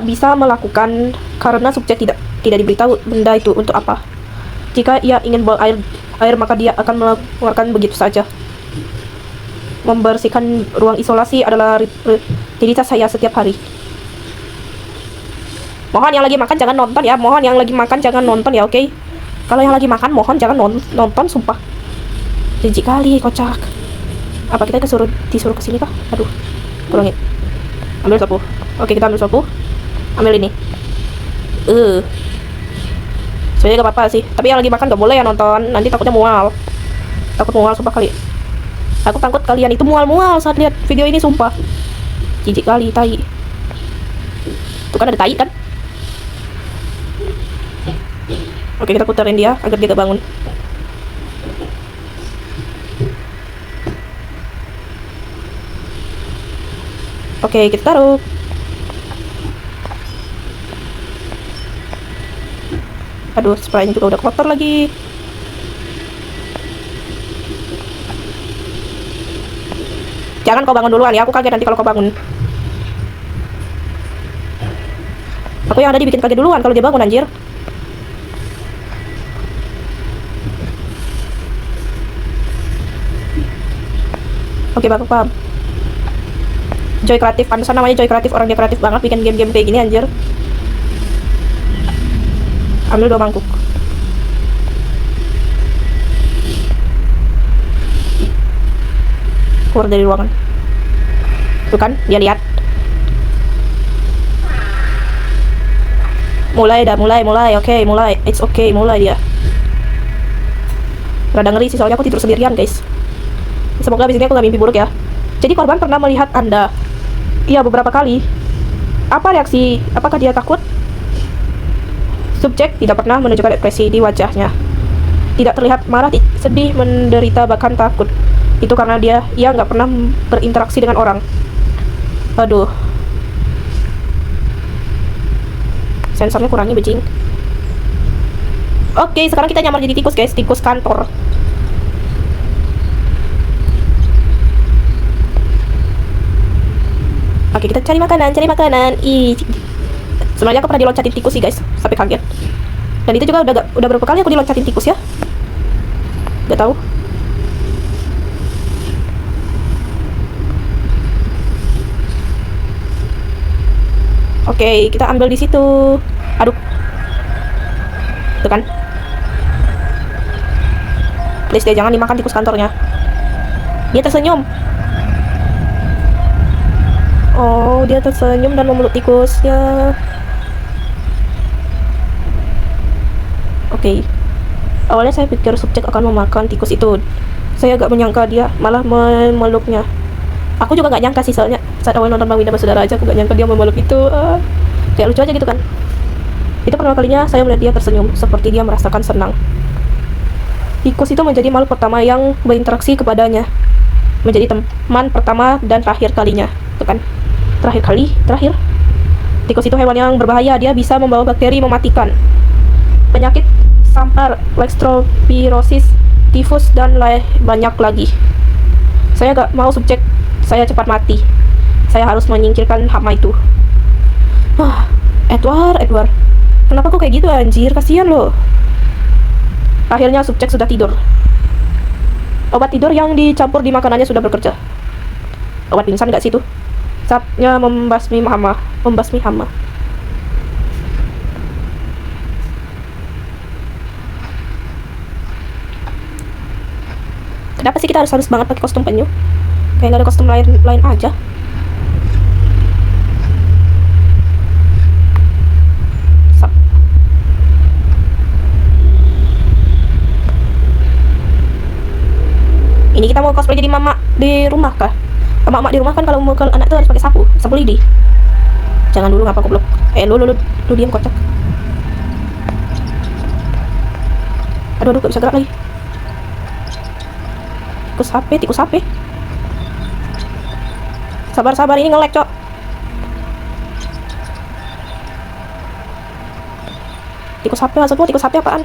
bisa melakukan karena subjek tidak diberitahu benda itu untuk apa. Jika ia ingin buang air maka dia akan mengeluarkan begitu saja. Membersihkan ruang isolasi adalah rutinitas saya setiap hari. Mohon yang lagi makan jangan nonton ya. Oke? Kalau yang lagi makan mohon jangan nonton, sumpah. Jijik kali, kocak. Apa kita disuruh kesini kah? Aduh, pulangin. Ambil sapu. Oke, kita ambil sapu. Ambil ini. Sebenarnya gak apa-apa sih. Tapi yang lagi makan gak boleh ya nonton. Nanti takutnya mual. Sumpah kali. Aku takut kalian itu mual saat lihat video ini, sumpah. Jijik kali, tai. Tuh kan ada tai kan? Oke, kita puterin dia agar dia gak bangun. Oke, kita taruh. Aduh, spraynya juga udah kotor lagi. Jangan kau bangun duluan ya, aku kaget nanti kalau kau bangun. Aku yang ada dibikin kaget duluan kalau dia bangun, anjir. Oke, bagus, paham. Joy kreatif, pantesan namanya Joy kreatif, orang dia kreatif banget bikin game-game kayak gini, anjir. Ambil 2 mangkuk. Keluar dari ruangan. Tuh kan, dia lihat. Mulai. Oke, mulai. It's okay, mulai dia. Rada ngeri sih, soalnya aku tidur sendirian, guys. Semoga abis ini aku gak mimpi buruk ya. Jadi korban pernah melihat Anda. Iya, beberapa kali. Apa reaksi? Apakah dia takut? Subjek tidak pernah menunjukkan ekspresi di wajahnya. Tidak terlihat marah, sedih, menderita, bahkan takut. Itu karena ia nggak pernah berinteraksi dengan orang. Aduh. Sensornya kurangi, bejing. Oke, sekarang kita nyamar jadi tikus, guys. Tikus kantor. Oke, kita cari makanan. Sebenarnya aku pernah diloncatin tikus sih, guys, sampai kaget. Dan itu juga udah berapa kali aku diloncatin tikus ya? Gak tahu. Oke, kita ambil di situ. Aduh. Tuh kan. Please deh, jangan dimakan tikus kantornya. Dia tersenyum. Oh, dia tersenyum dan memeluk tikusnya. Oke. Awalnya saya pikir subjek akan memakan tikus itu. Saya agak menyangka dia malah memeluknya. Aku juga gak nyangka sih, soalnya saat awal nonton Bang Winda Basudara aja aku gak nyangka dia memeluk itu. Kayak lucu aja gitu kan. Itu pertama kalinya saya melihat dia tersenyum, seperti dia merasakan senang. Tikus itu menjadi makhluk pertama yang berinteraksi kepadanya. Menjadi teman pertama dan terakhir kalinya. Itu kan. Terakhir. Tikus itu hewan yang berbahaya. Dia bisa membawa bakteri mematikan, penyakit sampar, lektospirosis, tifus, dan banyak lagi. Saya gak mau subjek saya cepat mati. Saya harus menyingkirkan hama itu. Edward. Kenapa kok kayak gitu, anjir? Kasihan loh. Akhirnya subjek sudah tidur. Obat tidur yang dicampur di makanannya sudah bekerja. Obat pingsan gak sih itu? Saatnya membasmi hama. Kenapa sih kita harus banget pakai kostum penyu? Kayak gak ada kostum lain aja. Ini kita mau cosplay jadi mama di rumah kah? Mama di rumah kan kalau mau ke anak tuh harus pakai sapu lidi. Jangan dulu, ngapa goblok. Lu diam, kocak. Aduh, gak bisa gerak lagi. Tikus HP. Sabar, ini nge-lag, cok. Tikus HP maksudmu? Tikus HP apaan?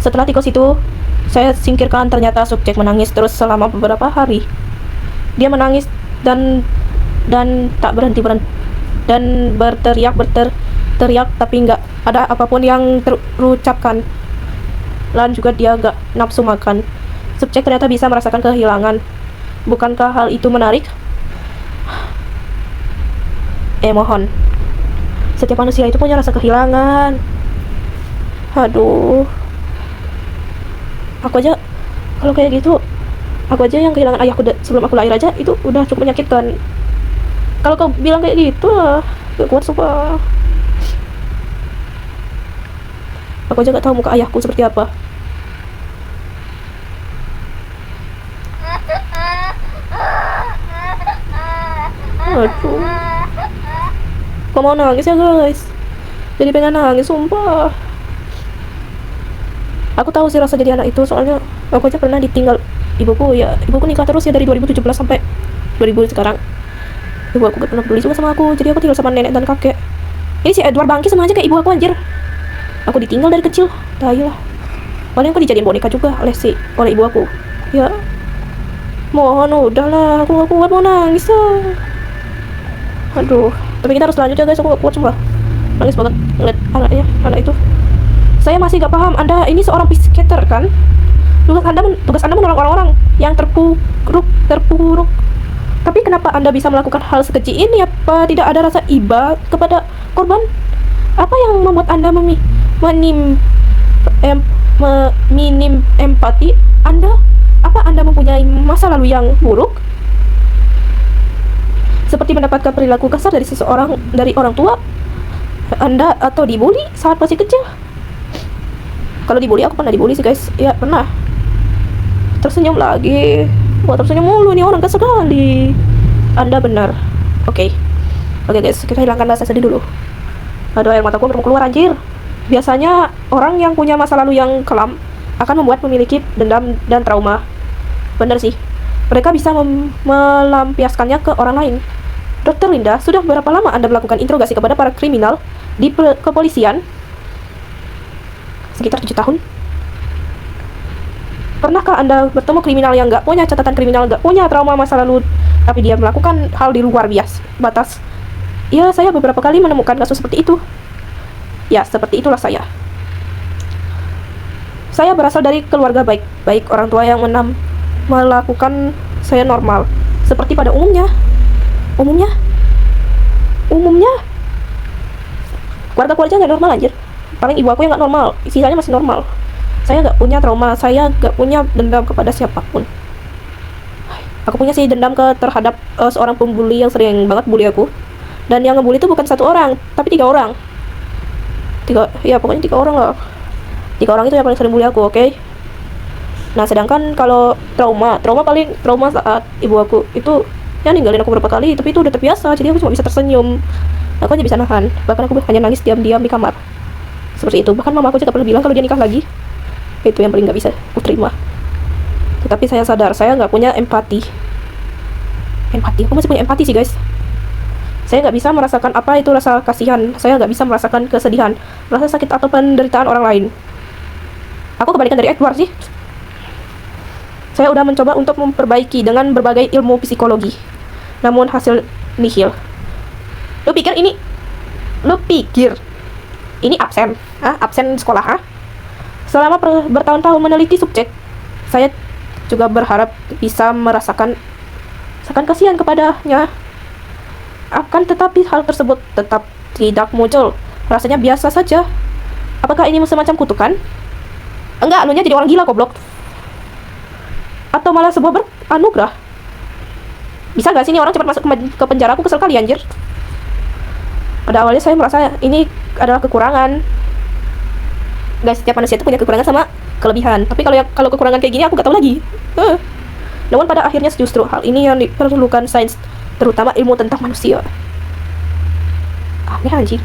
Setelah tikus itu saya singkirkan, ternyata subjek menangis terus selama beberapa hari. Dia menangis dan tak berhenti dan berteriak tapi nggak ada apapun yang terucapkan. Dan juga dia nggak nafsu makan. Subjek ternyata bisa merasakan kehilangan. Bukankah hal itu menarik? Mohon. Setiap manusia itu punya rasa kehilangan. Aduh. Aku aja kalau kayak gitu, aku aja yang kehilangan ayahku sebelum aku lahir aja itu udah cukup menyakitkan. Kalau kau bilang kayak gitu lah, gak kuat sumpah. Aku aja gak tahu muka ayahku seperti apa. Aduh, kok mau nangis ya guys? Jadi pengen nangis sumpah. Aku tahu sih rasa jadi anak itu, soalnya aku aja pernah ditinggal ibuku. Ya ibuku nikah terus ya dari 2017 sampai 2000 sekarang. Ibu aku gak pernah peduli juga sama aku, jadi aku tinggal sama nenek dan kakek. Ini si Edward Bangki sama aja kayak ibu aku anjir. Aku ditinggal dari kecil, tahu lah. Paling aku dijadiin boneka juga oleh ibu aku. Ya, mohon udahlah, aku gak kuat mau nangis lah. Aduh, tapi kita harus lanjut ya guys, aku gak kuat sumpah. Nangis banget ngeliat anak itu. Saya masih gak paham, Anda ini seorang psikiater kan? Tugas Anda menolong orang-orang yang terpuruk. Tapi kenapa Anda bisa melakukan hal sekecil ini? Apa tidak ada rasa iba kepada korban? Apa yang membuat Anda minim empati? Apa Anda mempunyai masa lalu yang buruk? Seperti mendapatkan perilaku kasar dari orang tua Anda, atau dibully saat masih kecil. Kalau dibully, aku pernah dibully sih guys. Ya pernah. Tersenyum lagi. Wah, tersenyum mulu nih orang, kasar sekali. Anda benar. Oke guys, kita hilangkan rasa sedih dulu. Aduh, air mataku mau keluar anjir. Biasanya orang yang punya masa lalu yang kelam akan memiliki dendam dan trauma. Benar sih. Mereka bisa melampiaskannya ke orang lain. Dokter Linda, sudah berapa lama Anda melakukan interogasi kepada para kriminal di kepolisian? Sekitar 7 tahun. Pernahkah Anda bertemu kriminal yang nggak punya catatan kriminal, nggak punya trauma masa lalu, tapi dia melakukan hal di luar batas? Ya, saya beberapa kali menemukan kasus seperti itu. Ya, seperti itulah saya. Saya berasal dari keluarga baik orang tua yang melakukan saya normal, seperti pada umumnya. Keluarga nggak normal anjir. Paling ibu aku yang nggak normal, sisanya masih normal. Saya nggak punya trauma, saya nggak punya dendam kepada siapapun. Aku punya sih dendam terhadap seorang pembuli yang sering banget bully aku. Dan yang ngebully itu bukan 1 orang, tapi 3 orang. Pokoknya 3 orang lah. 3 orang itu yang paling sering bully aku, oke? Nah, sedangkan kalau trauma saat ibu aku itu ya ninggalin aku berapa kali, tapi itu udah terbiasa, jadi aku cuma bisa tersenyum. Aku aja bisa nahan, bahkan aku hanya nangis diam-diam di kamar. Seperti itu. Bahkan mama aku juga pernah bilang kalau dia nikah lagi. Itu yang paling gak bisa aku terima. Tetapi saya sadar, saya gak punya empati. Aku masih punya empati sih guys. Saya gak bisa merasakan apa itu rasa kasihan. Saya gak bisa merasakan kesedihan, rasa sakit atau penderitaan orang lain. Aku kebalikan dari Edward sih. Saya udah mencoba untuk memperbaiki dengan berbagai ilmu psikologi, namun hasil nihil. Lu pikir ini absen? Absen sekolah? Selama bertahun-tahun meneliti subjek, saya juga berharap bisa merasakan kasihan kepadanya. Akan tetapi hal tersebut tetap tidak muncul. Rasanya biasa saja. Apakah ini semacam kutukan? Enggak, anunya jadi orang gila goblok. Atau malah sebuah anugerah. Bisa gak sih ini orang cepat masuk ke penjara? Aku kesel kali anjir. Pada awalnya saya merasa ini adalah kekurangan. Guys, setiap manusia itu punya kekurangan sama kelebihan. Tapi kalau kekurangan kayak gini aku gak tahu lagi. Namun pada akhirnya justru hal ini yang diperlukan sains, terutama ilmu tentang manusia. Aneh anjir.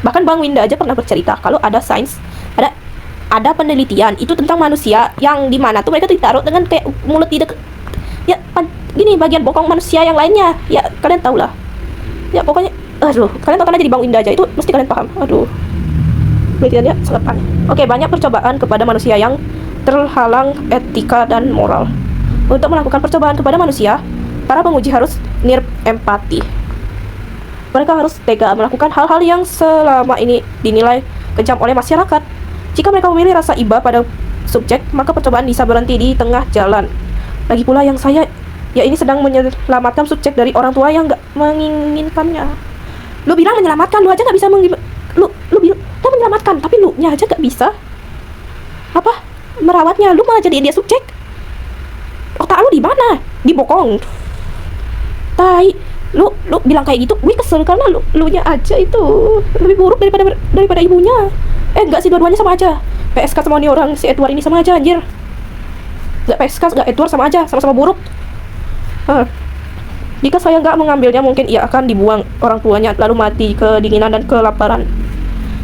Bahkan Bang Winda aja pernah bercerita kalau ada sains, ada penelitian itu tentang manusia yang dimana tuh mereka ditaruh dengan kayak mulut di deket, ya gini bagian bokong manusia yang lainnya. Ya kalian tahu lah. Ya pokoknya kalian tahu kan aja di Bang Winda aja itu mesti kalian paham. Penelitiannya sangat aneh. Oke, banyak percobaan kepada manusia yang terhalang etika dan moral. Untuk melakukan percobaan kepada manusia, para penguji harus empati. Mereka harus tega melakukan hal-hal yang selama ini dinilai kejam oleh masyarakat. Jika mereka memilih rasa iba pada subjek, maka percobaan bisa berhenti di tengah jalan. Lagi pula yang saya ini sedang menyelamatkan subjek dari orang tua yang gak menginginkannya. Lu bilang menyelamatkan, lu aja gak bisa lu bilang menyelamatkan, tapi lu nya aja gak bisa merawatnya. Lu malah jadiin dia subjek. Otak lu di mana? Di bokong. Tai. Lu bilang kayak gitu, gue kesel karena lu nya aja itu lebih buruk daripada ibunya. Enggak sih, dua-duanya sama aja. PSK sama ini orang si Edward ini sama aja anjir. Gak PSK, gak Edward sama aja, sama-sama buruk. Jika saya nggak mengambilnya, mungkin ia akan dibuang orang tuanya lalu mati kedinginan dan kelaparan.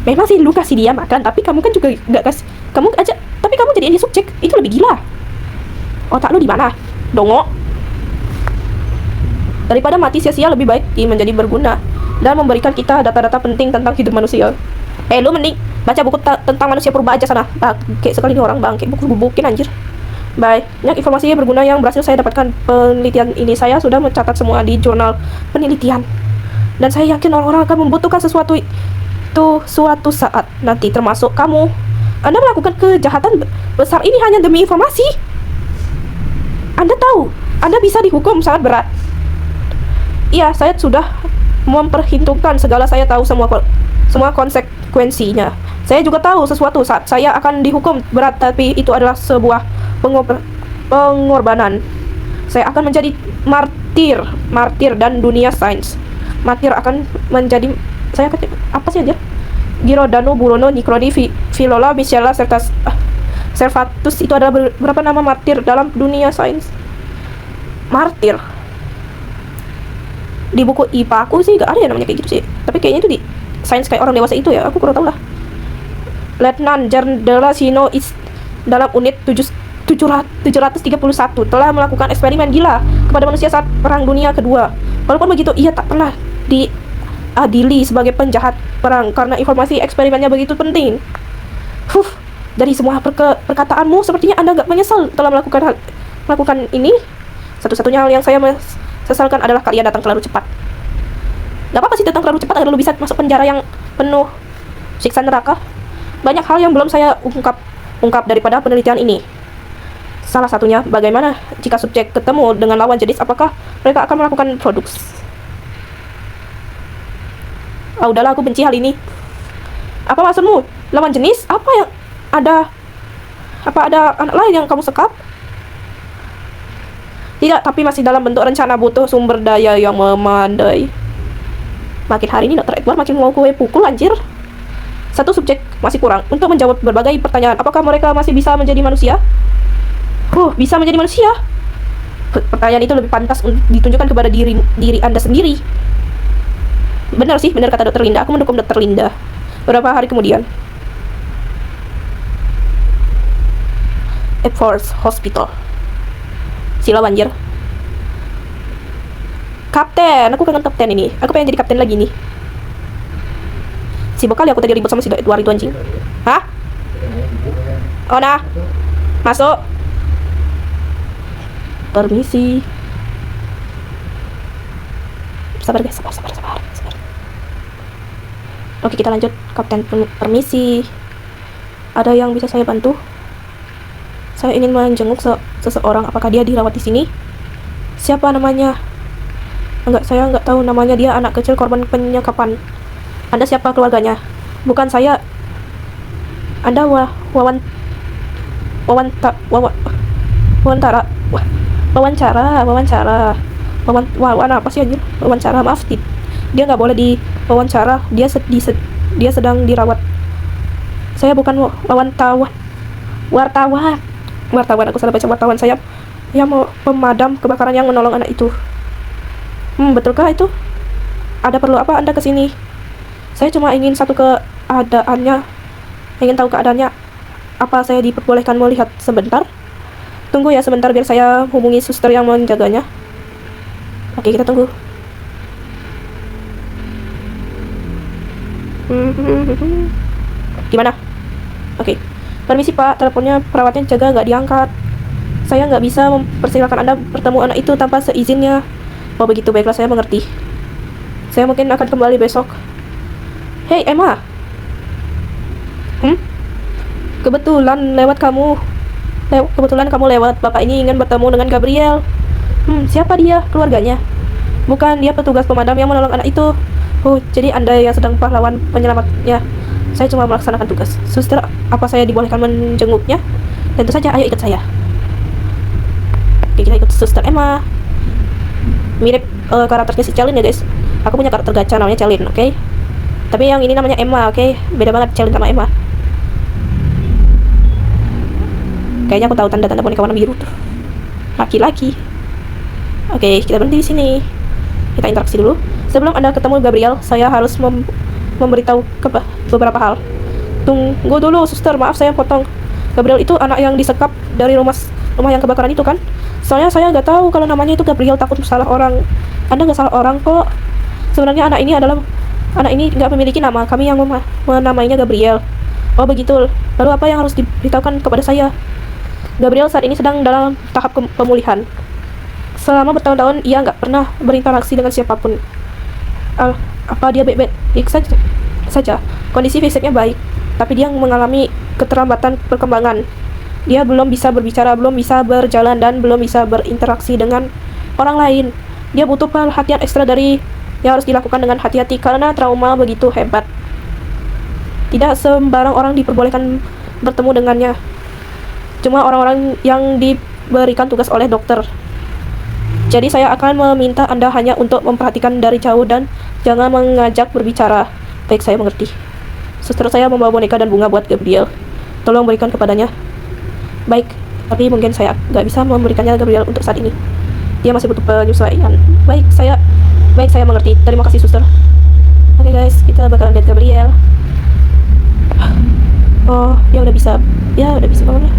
Memang sih lu kasih dia makan, tapi kamu kan juga nggak kasih, kamu aja, tapi kamu jadiin dia subjek, itu lebih gila. Otak lu di mana, dongo? Daripada mati sia-sia, lebih baik menjadi berguna dan memberikan kita data-data penting tentang hidup manusia. Lu mending baca buku tentang manusia purba aja sana. Kayak sekali ini orang bangke bukin anjir. Banyak informasi berguna yang berhasil saya dapatkan. Penelitian ini saya sudah mencatat semua di jurnal penelitian. Dan saya yakin orang-orang akan membutuhkan sesuatu itu suatu saat nanti, termasuk kamu. Anda melakukan kejahatan besar ini hanya demi informasi. Anda tahu, Anda bisa dihukum sangat berat. Iya, saya sudah memperhitungkan segala, saya tahu semua konsekuensinya. Saya juga tahu sesuatu saat saya akan dihukum berat, tapi itu adalah sebuah pengorbanan. Saya akan menjadi martir dan dunia sains. Martir akan menjadi, saya akan, apa sih aja? Giordano Bruno Nicroni Vilola Michela Servatus, itu adalah berapa nama martir dalam dunia sains. Martir di buku IPA aku sih gak ada yang namanya kayak gitu sih, tapi kayaknya itu di sains kayak orang dewasa itu ya, aku kurang tahu lah. Letnan Jardela Sino dalam unit 731 telah melakukan eksperimen gila kepada manusia saat Perang Dunia Kedua. Walaupun begitu, ia tak pernah diadili sebagai penjahat perang karena informasi eksperimennya begitu penting. Dari semua perkataanmu, sepertinya Anda gak menyesal telah melakukan ini. Satu-satunya hal yang saya sesalkan adalah kalian datang terlalu cepat. Gak apa-apa sih datang terlalu cepat agar lu bisa masuk penjara yang penuh siksa neraka. Banyak hal yang belum saya ungkap daripada penelitian ini. Salah satunya, bagaimana jika subjek ketemu dengan lawan jenis, apakah mereka akan melakukan produksi? Udahlah, aku benci hal ini. Apa maksudmu? Lawan jenis? Apa ada anak lain yang kamu sekap? Tidak, tapi masih dalam bentuk rencana, butuh sumber daya yang memadai. Makin hari ini Dr. Edward makin mau gue pukul anjir. Satu subjek masih kurang untuk menjawab berbagai pertanyaan. Apakah mereka masih bisa menjadi manusia? Bisa menjadi manusia? Pertanyaan itu lebih pantas ditunjukkan kepada diri Anda sendiri. Benar sih, benar kata Dr. Linda. Aku mendukung Dr. Linda. Beberapa hari kemudian, Epworth Hospital. Sila banjir. Kapten, aku kangen kapten ini. Aku pengen jadi kapten lagi nih. Sibuk kali aku tadi ribut sama si Edward itu anjing. Hah? Oh nah, masuk. Permisi. Sabar guys, sabar. Oke, kita lanjut. Kapten, permisi. Ada yang bisa saya bantu? Saya ingin menjenguk seseorang. Apakah dia dirawat di sini? Siapa namanya? Enggak, saya enggak tahu namanya. Dia anak kecil korban penyekapan. Anda siapa keluarganya? Bukan saya. Anda wawancara apa sih anjir? Wawancara, maaf, dia nggak boleh diwawancara. Dia sedang dirawat. Saya bukan wartawan, aku salah baca wartawan. Saya yang mau pemadam kebakaran yang menolong anak itu. Betulkah itu? Ada perlu apa Anda kesini? Saya cuma ingin satu keadaannya. Ingin tahu keadaannya. Apa saya diperbolehkan melihat sebentar? Tunggu ya sebentar biar saya hubungi suster yang menjaganya. Oke, kita tunggu. Gimana? Oke. Permisi Pak, teleponnya perawatnya jaga nggak diangkat. Saya nggak bisa mempersilahkan Anda bertemu anak itu tanpa seizinnya. Oh begitu, baiklah, saya mengerti. Saya mungkin akan kembali besok. Hei Emma. Kebetulan kamu lewat. Bapak ini ingin bertemu dengan Gabriel. Siapa dia? Keluarganya? Bukan, dia petugas pemadam yang menolong anak itu. Jadi Anda yang sedang pahlawan penyelamatnya. Saya cuma melaksanakan tugas. Suster, apa saya dibolehkan menjenguknya? Tentu saja, ayo ikut saya. Oke, kita ikut Suster Emma. Mirip karakternya si Celine ya guys. Aku punya karakter gacha namanya Celine, oke? Tapi yang ini namanya Emma, oke? Beda banget Celine sama Emma. Kayaknya aku tahu tanda-tanda boneka warna biru tuh. Laki-laki. Oke, kita berhenti di sini. Kita interaksi dulu. Sebelum Anda ketemu Gabriel, saya harus memberitahu beberapa hal. Tunggu dulu, suster. Maaf saya potong. Gabriel itu anak yang disekap dari rumah yang kebakaran itu kan? Soalnya saya nggak tahu kalau namanya itu Gabriel, takut salah orang. Anda nggak salah orang kok. Sebenarnya anak ini nggak memiliki nama. Kami yang menamainya Gabriel. Oh begitu. Lalu apa yang harus diberitahukan kepada saya? Gabriel saat ini sedang dalam tahap pemulihan. Selama bertahun-tahun ia nggak pernah berinteraksi dengan siapapun. Apa dia baik-baik saja? Kondisi fisiknya baik, tapi dia mengalami keterlambatan perkembangan. Dia belum bisa berbicara, belum bisa berjalan, dan belum bisa berinteraksi dengan orang lain. Dia butuh perhatian ekstra yang harus dilakukan dengan hati-hati karena trauma begitu hebat. Tidak sembarang orang diperbolehkan bertemu dengannya. Cuma orang-orang yang diberikan tugas oleh dokter. Jadi saya akan meminta Anda hanya untuk memperhatikan dari jauh dan jangan mengajak berbicara. Baik, saya mengerti. Suster, saya membawa boneka dan bunga buat Gabriel. Tolong berikan kepadanya. Baik, tapi mungkin saya nggak bisa memberikannya Gabriel untuk saat ini. Dia masih butuh penyesuaian. Baik, saya mengerti. Terima kasih, suster. Oke guys, kita bakalan lihat Gabriel. Oh, dia udah bisa bangun ya.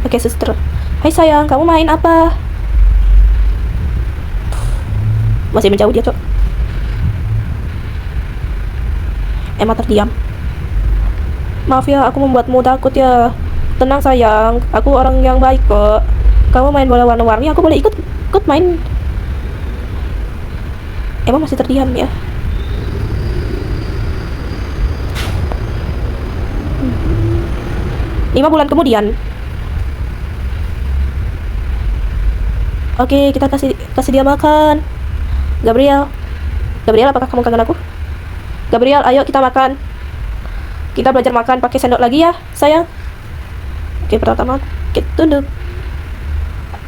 Oke, suster. Hai sayang, kamu main apa? Masih menjauh dia, Cok. Emma terdiam. Maaf ya, aku membuatmu takut ya. Tenang sayang, aku orang yang baik kok. Kamu main bola warna-warni, aku boleh ikut main. Emma masih terdiam ya. Lima bulan kemudian. Oke, kita kasih dia makan. Gabriel, apakah kamu kangen aku? Gabriel, ayo kita makan. Kita belajar makan pakai sendok lagi ya, sayang. Oke, pertama kita tunduk.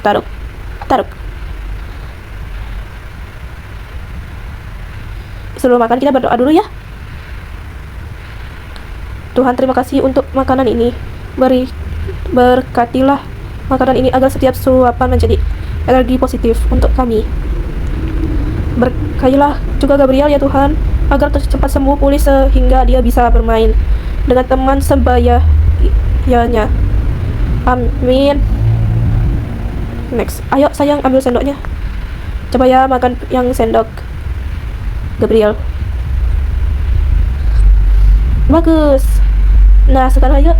Taruh. Sebelum makan kita berdoa dulu ya. Tuhan, terima kasih untuk makanan ini. Berkatilah makanan ini agar setiap suapan menjadi energi positif untuk kami. Berkailah juga Gabriel ya Tuhan, agar cepat sembuh pulih sehingga dia bisa bermain dengan teman sebayanya. Amin. Next, ayo sayang ambil sendoknya. Coba ya makan yang sendok Gabriel. Bagus. Nah sekarang ayo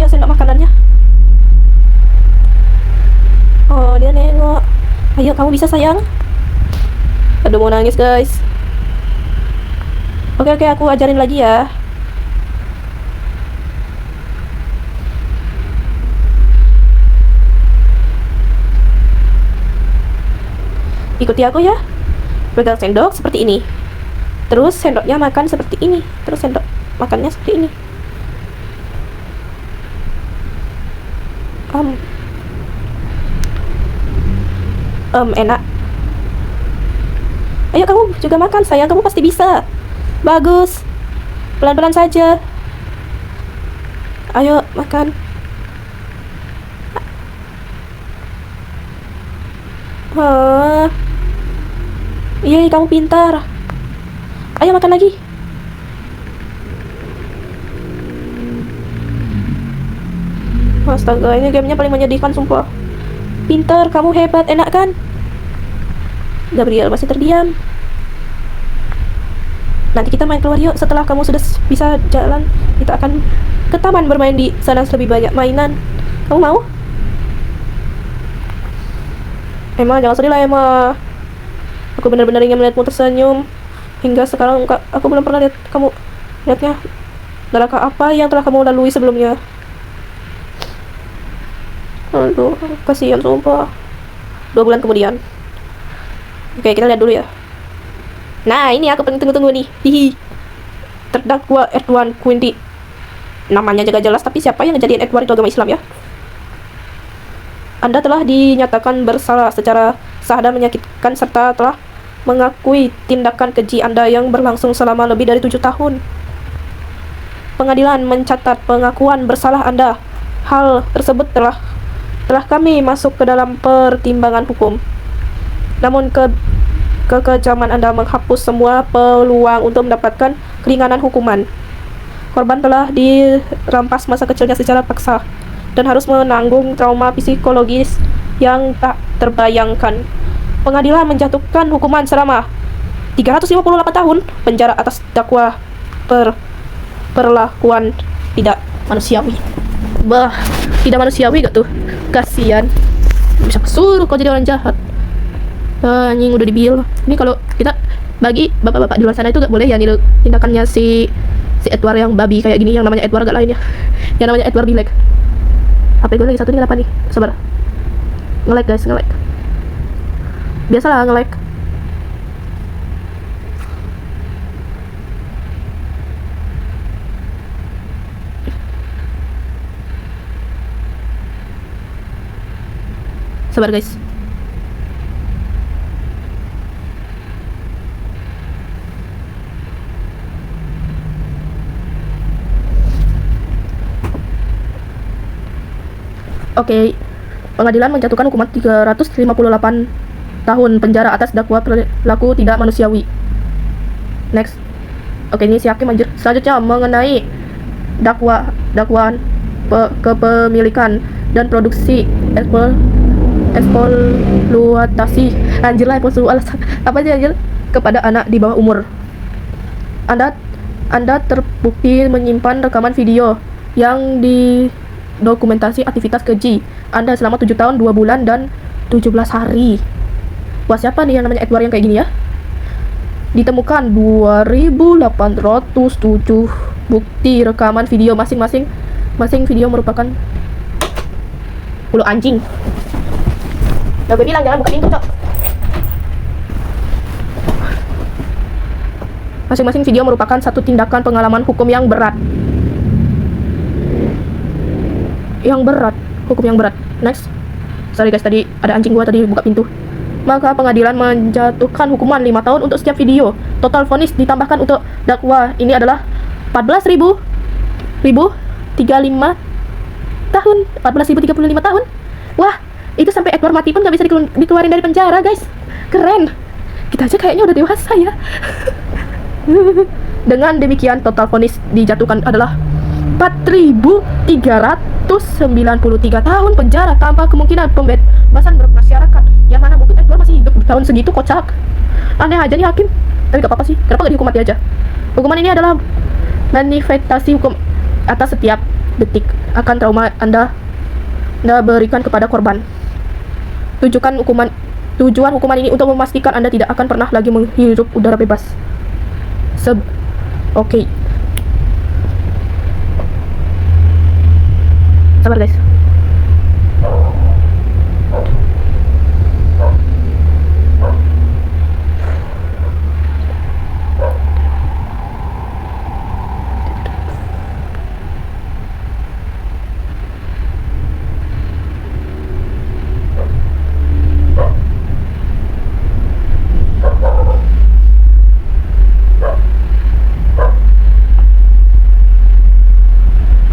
sendok makanannya. Oh dia nengok. Ayo kamu bisa sayang. Aduh mau nangis guys. Oke aku ajarin lagi ya. Ikuti aku ya. Pegang sendok seperti ini. Terus sendoknya makan seperti ini. Terus sendok makannya seperti ini. Enak. Ayo kamu juga makan sayang, kamu pasti bisa. Bagus. Pelan-pelan saja. Ayo makan. Iya, kamu pintar. Ayo makan lagi. Astaga, ini gamenya paling menyedihkan sumpah. Pintar, kamu hebat, enak kan? Gabriel masih terdiam. Nanti kita main keluar yuk. Setelah kamu sudah bisa jalan, kita akan ke taman bermain di sana, lebih banyak mainan. Kamu mau? Emma, jangan sedih lah Emma. Aku benar-benar ingin melihatmu tersenyum. Hingga sekarang aku belum pernah lihat kamu. Lihatnya neraka apa yang telah kamu lalui sebelumnya. Aduh, kasihan sumpah. 2 bulan kemudian. Oke, kita lihat dulu ya. Nah, ini aku paling tunggu-tunggu nih. Hihi. Terdakwa Edwin Quinty. Namanya juga jelas, tapi siapa yang ngejadiin Edward itu agama Islam ya? Anda telah dinyatakan bersalah secara sah dan menyakitkan serta telah mengakui tindakan keji Anda yang berlangsung selama lebih dari 7 tahun. Pengadilan mencatat pengakuan bersalah Anda. Hal tersebut telah kami masuk ke dalam pertimbangan hukum. Namun kekejaman Anda menghapus semua peluang untuk mendapatkan keringanan hukuman. Korban telah dirampas masa kecilnya secara paksa dan harus menanggung trauma psikologis yang tak terbayangkan. Pengadilan menjatuhkan hukuman selama 358 tahun penjara atas dakwa perlakuan tidak manusiawi. Bah, tidak manusiawi gak tuh? Kasian. Bisa suruh kau jadi orang jahat. Anjing udah dibil. Ini kalau kita bagi bapak-bapak di luar sana itu gak boleh ya nih tindakannya si Edward yang babi kayak gini, yang namanya Edward gak lain ya. Yang namanya Edward Bilek. HP gue lagi satu nih, kenapa nih? Sabar. Nge-lag guys, nge-lag. Biasalah nge-lag. Sabar guys. Oke, pengadilan menjatuhkan hukuman 358 tahun penjara atas dakwa perilaku tidak manusiawi. Next. Oke, ini si hakim anjir. Selanjutnya mengenai dakwaan kepemilikan dan produksi eksploitasi anjir lah, apa aja anjir kepada anak di bawah umur. Anda terbukti menyimpan rekaman video yang dokumentasi aktivitas keji Anda selama 7 tahun 2 bulan dan 17 hari. Wah, siapa nih yang namanya Edward yang kayak gini ya? Ditemukan 2807 bukti rekaman video masing video merupakan anjing. Udah gue bilang jangan buka pintu, Cok. Masing-masing video merupakan satu tindakan pengalaman hukum yang berat. Hukum yang berat. Next. Sorry guys, tadi ada anjing gua tadi buka pintu. Maka pengadilan menjatuhkan hukuman 5 tahun untuk setiap video. Total vonis ditambahkan untuk dakwa ini adalah 14.035 tahun. 14.035 tahun. Wah, itu sampai Edward mati pun gak bisa dikeluarin dari penjara, guys. Keren. Kita aja kayaknya udah dewasa ya. Dengan demikian total vonis dijatuhkan adalah 4.393 tahun penjara tanpa kemungkinan pembebasan bermasyarakat. Yang mana mungkin Edward masih hidup tahun segitu, kocak. Aneh aja nih hakim. Tapi gak apa-apa sih, kenapa gak dihukum mati aja? Hukuman ini adalah manifestasi hukum atas setiap detik akan trauma Anda berikan kepada korban. Tujuan hukuman ini untuk memastikan Anda tidak akan pernah lagi menghirup udara bebas. Oke. Sabar guys.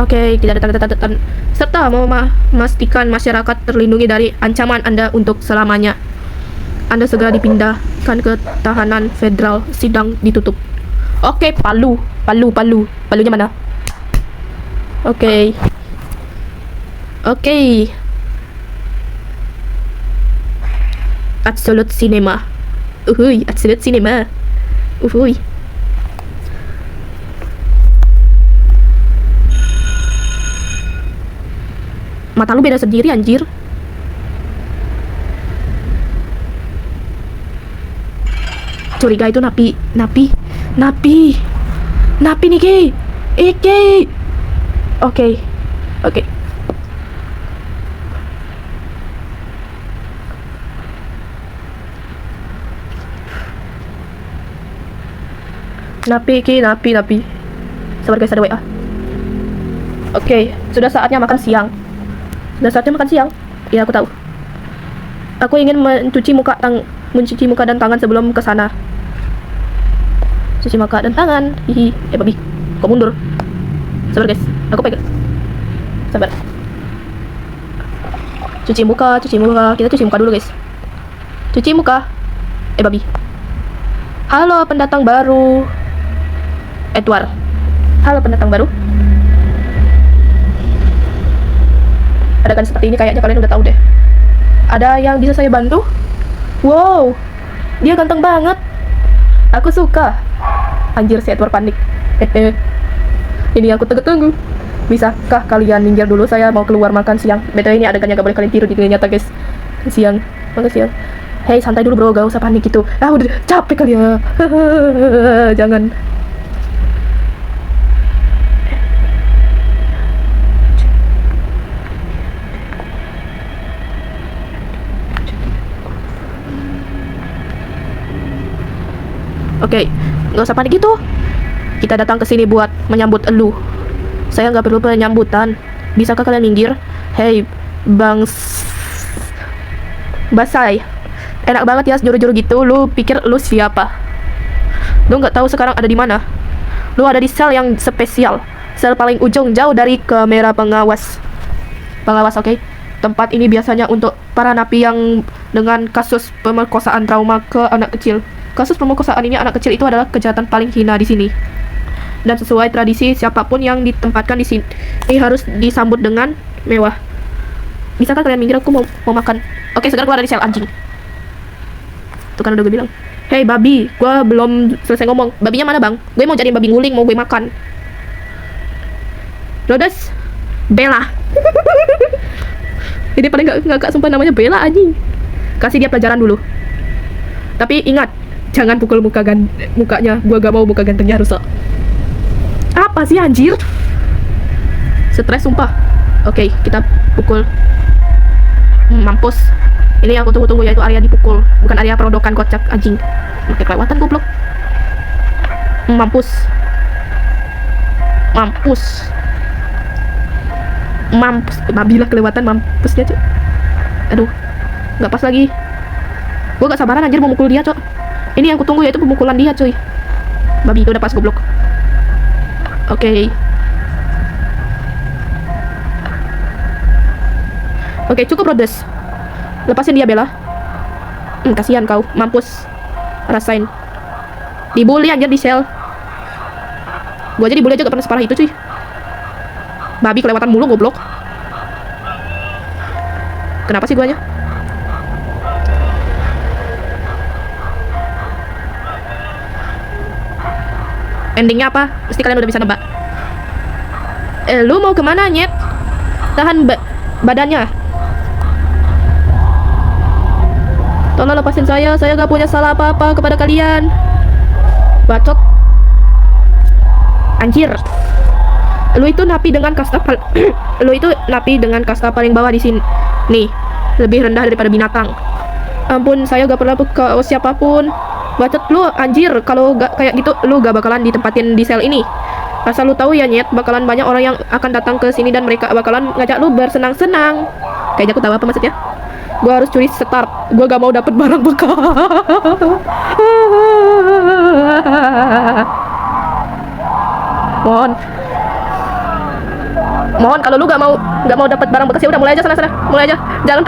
Oke, tidak ada tanda-tanda serta memastikan masyarakat terlindungi dari ancaman Anda untuk selamanya. Anda segera dipindahkan ke tahanan federal, sidang ditutup. Oke, Palunya mana? Oke. Absolute Cinema. Absolute Cinema. Mata lu beda sendiri anjir. Curiga itu napi nih Ki. Oke. Napi. Sabar guys, ada WA. Oke, sudah saatnya makan siang. Sudah saatnya makan siang. Iya, aku tahu. Aku ingin mencuci muka dan tangan sebelum ke sana. Cuci muka dan tangan. Hihi. Babi. Kok mundur? Sabar, guys. Aku pegang. Sabar. Cuci muka. Kita cuci muka dulu, guys. Cuci muka. Babi. Halo, pendatang baru. Edward. Halo, pendatang baru. Adegan seperti ini kayaknya kalian udah tahu deh. Ada yang bisa saya bantu? Wow, dia ganteng banget. Aku suka. Anjir, si Edward panik. Ini yang aku tunggu-tunggu. Bisakah kalian minggir dulu? Saya mau keluar makan siang. BTW ini adegannya gak boleh kalian tiru di dunia nyata, guys. Siang, makan siang. Hei, santai dulu bro, gak usah panik gitu. Udah capek kali ya. Jangan. Oke, nggak usah panik gitu. Kita datang ke sini buat menyambut elu. Saya nggak perlu penyambutan. Bisakah kalian minggir? Hei, Bang Basai. Enak banget ya juru-juru gitu. Lu pikir lu siapa? Lu nggak tahu sekarang ada di mana? Lu ada di sel yang spesial. Sel paling ujung jauh dari kamera pengawas. Oke? Tempat ini biasanya untuk para napi yang dengan kasus pemerkosaan trauma ke anak kecil. Kasus pemerkosaan ini anak kecil itu adalah kejahatan paling hina di sini. Dan sesuai tradisi, siapapun yang ditempatkan di sini harus disambut dengan mewah. Bisakah kalian minggir? Aku mau makan. Oke, segera keluar dari sel anjing. Tuh kan udah gue bilang. Hei babi, gue belum selesai ngomong. Babinya mana bang? Gue mau jadiin babi nguling, mau gue makan. Rhodes, Bella. Ini paling gak sumpah namanya Bella anjing. Kasih dia pelajaran dulu. Tapi ingat, jangan pukul mukanya. Gua gak mau muka gantengnya rusak. Apa sih anjir? Stres sumpah. Oke, kita pukul. Mampus. Ini yang aku tunggu-tunggu, yaitu area dipukul. Bukan area perodokan kocak anjing. Oke, kelewatan goblok. Mampus. Babilah kelewatan mampusnya cuy. Aduh, gak pas lagi. Gue gak sabaran anjir mau mukul dia cok. Ini yang kutunggu yaitu pemukulan dia cuy. Babi itu udah pas goblok. Oke, cukup Rhodes. Lepasin dia Bella. Kasihan kau, mampus. Rasain. Dibully anjir di sel. Gue aja dibully aja gak pernah separah itu cuy. Babi kelewatan mulu goblok. Kenapa sih guanya? Endingnya apa? Pasti kalian udah bisa nebak. Lu mau kemana nyet? Tahan badannya. Tolong lepasin saya gak punya salah apa-apa kepada kalian. Bacot. Anjir. Lu itu napi dengan kasta paling bawah di sini. Nih, lebih rendah daripada binatang. Ampun, saya gak pernah ke siapapun. Bacot lu anjir. Kalau gak kayak gitu, lu gak bakalan ditempatin di sel ini. Asal lu tahu ya nyet, bakalan banyak orang yang akan datang ke sini dan mereka bakalan ngajak lu bersenang-senang. Kayaknya aku tahu apa maksudnya. Gua harus curi start. Gua gak mau dapet barang bekas. Mohon kalau lu gak mau dapat barang bekas ya udah mulai aja sana. Mulai aja. Jangan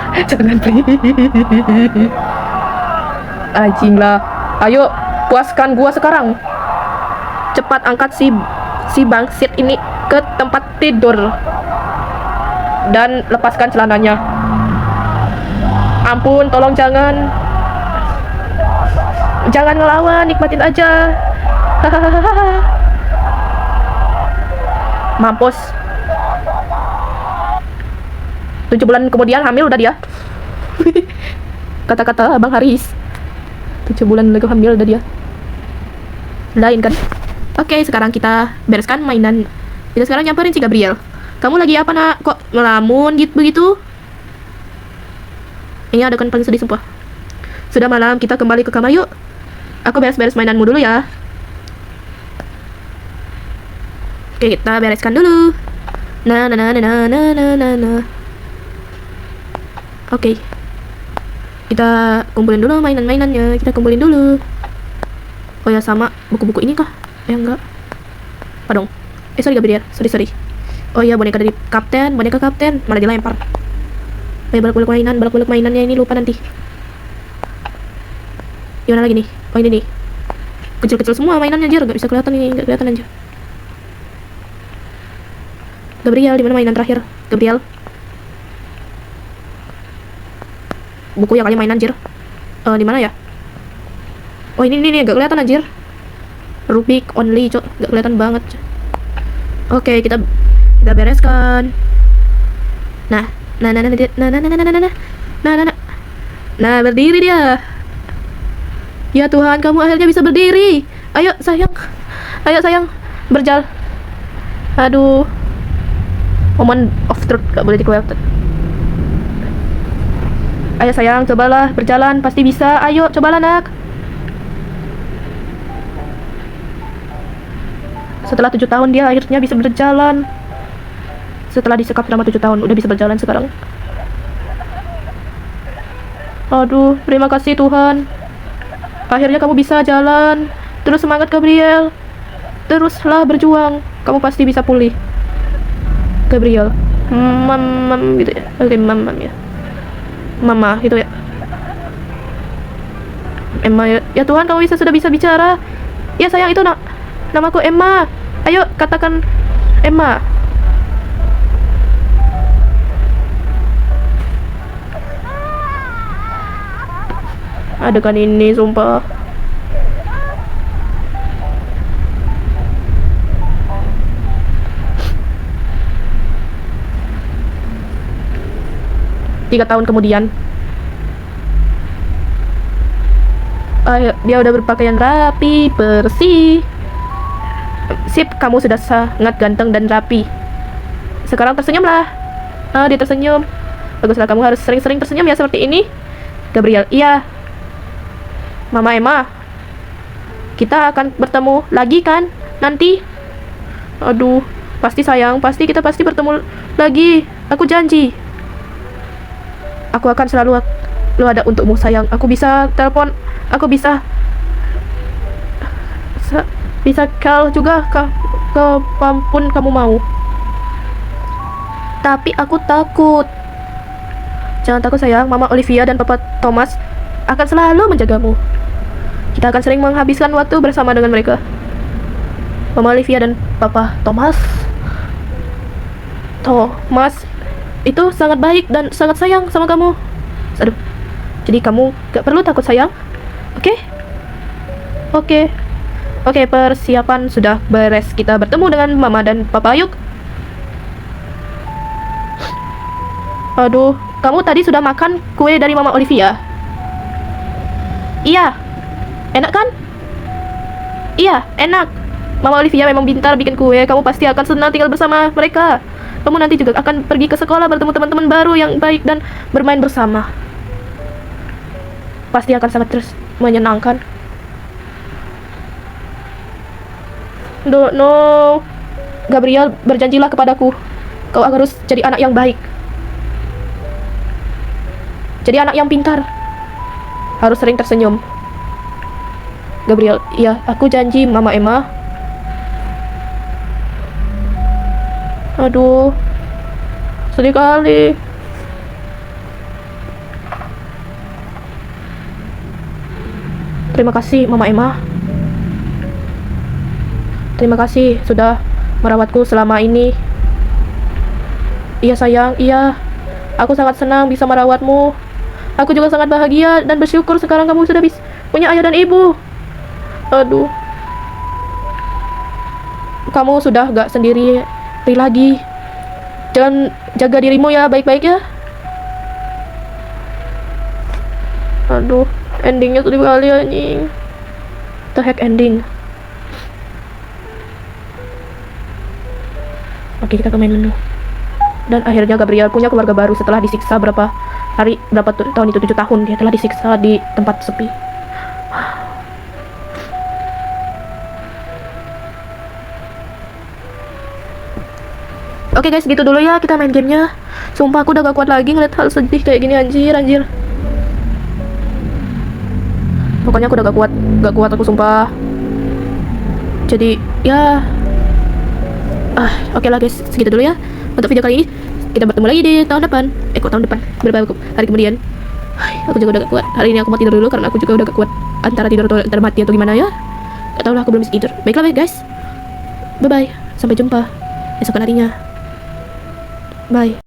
please. Anjing lah. Ayo, puaskan gua sekarang. Cepat angkat si bangsit ini ke tempat tidur. Dan lepaskan celananya. Ampun, tolong jangan ngelawan, nikmatin aja. Mampus. 7 bulan kemudian hamil udah dia. Kata-kata Bang Haris. 7 bulan lagi hamil udah dia. Lain kan. Oke, sekarang kita bereskan mainan. Kita sekarang nyamperin si Gabriel. Kamu lagi apa nak? Kok ngelamun gitu begitu? Ini ada kan paling sedih sumpah. Sudah malam, kita kembali ke kamar yuk. Aku beres-beres mainanmu dulu ya. Oke, kita bereskan dulu. Nah, nah, nah, nah, nah, nah, nah, nah, nah. Oke. Kita kumpulin dulu mainan-mainannya. Kita kumpulin dulu. Oh ya, sama buku-buku ini kah? Enggak. Pardon. Sorry Gabriel. Sorry. Oh iya, boneka kapten. Malah dilempar. Oh ya, balak-balak mainannya ini lupa nanti. Gimana lagi nih? Oh ini nih. Kecil-kecil semua mainannya, Jir. Gak bisa kelihatan nih, gak kelihatan aja. Gabriel, di mana mainan terakhir? Gabriel. Buku ya kali mainan, Jir. Di mana ya? Oh ini gak kelihatan anjir. Rubik only, cok. Gak kelihatan banget. Oke, kita bereskan. Nah, berdiri dia. Ya Tuhan, kamu akhirnya bisa berdiri. Ayo sayang, berjalan. Aduh, moment of truth gak boleh dikelewat. Ayo sayang, cobalah berjalan, pasti bisa. Ayo, cobalah nak. Setelah 7 tahun dia akhirnya bisa berjalan. Setelah disekap selama 7 tahun, udah bisa berjalan sekarang. Aduh, terima kasih Tuhan. Akhirnya kamu bisa jalan. Terus semangat Gabriel. Teruslah berjuang. Kamu pasti bisa pulih. Gabriel. Mam gitu ya. Oke, mam ya. Mama gitu ya. Emma ya. Ya Tuhan, kamu sudah bisa bicara. Ya sayang, itu namaku Emma. Ayo katakan Emma. Adegan ini sumpah. Tiga tahun kemudian, dia udah berpakaian rapi, bersih. Sip, kamu sudah sangat ganteng dan rapi. Sekarang tersenyumlah. Dia tersenyum. Baguslah, kamu harus sering-sering tersenyum ya seperti ini. Gabriel, iya. Mama Emma, kita akan bertemu lagi kan nanti? Aduh, pasti sayang, kita pasti bertemu lagi. Aku janji. Aku akan selalu ada untukmu sayang. Aku bisa telepon, aku bisa call juga ke kapanpun kamu mau. Tapi aku takut. Jangan takut sayang, Mama Olivia dan Papa Thomas akan selalu menjagamu. Kita akan sering menghabiskan waktu bersama dengan mereka. Mama Olivia dan Papa Thomas itu sangat baik dan sangat sayang sama kamu. Aduh. Jadi kamu gak perlu takut sayang. Oke, persiapan sudah beres. Kita bertemu dengan Mama dan Papa, yuk. Aduh, kamu tadi sudah makan kue dari Mama Olivia? Iya. Enak kan? Iya, enak. Mama Olivia memang pintar bikin kue. Kamu pasti akan senang tinggal bersama mereka. Kamu nanti juga akan pergi ke sekolah, bertemu teman-teman baru yang baik dan bermain bersama. Pasti akan sangat menyenangkan. No, Gabriel, berjanjilah kepadaku. Kau harus jadi anak yang baik. Jadi anak yang pintar. Harus sering tersenyum. Gabriel, iya, aku janji Mama Emma. Aduh, sedih kali. Terima kasih Mama Emma. Terima kasih sudah merawatku selama ini. Iya sayang, iya. Aku sangat senang bisa merawatmu. Aku juga sangat bahagia dan bersyukur sekarang kamu sudah punya ayah dan ibu. Aduh. Kamu sudah gak sendiri lagi. Jangan, jaga dirimu ya, baik-baik ya. Aduh, endingnya sedih kali anjing. The heck ending. Oke, kita ke main menu. Dan akhirnya Gabriel punya keluarga baru setelah disiksa berapa tahun itu, 7 tahun dia telah disiksa di tempat sepi. Oke guys, gitu dulu ya kita main gamenya. Sumpah aku udah gak kuat lagi ngeliat hal sedih kayak gini, anjir. Pokoknya aku udah gak kuat aku sumpah. Jadi ya, oke lah guys, segitu dulu ya untuk video kali ini. Kita bertemu lagi di tahun depan. Kok tahun depan? Beberapa hari kemudian. Aku juga udah gak kuat. Hari ini aku mau tidur dulu karena aku juga udah gak kuat. Antara tidur atau antara mati atau gimana ya. Gak tau lah, aku belum bisa tidur. Baiklah guys, bye bye, sampai jumpa esok harinya. Bye.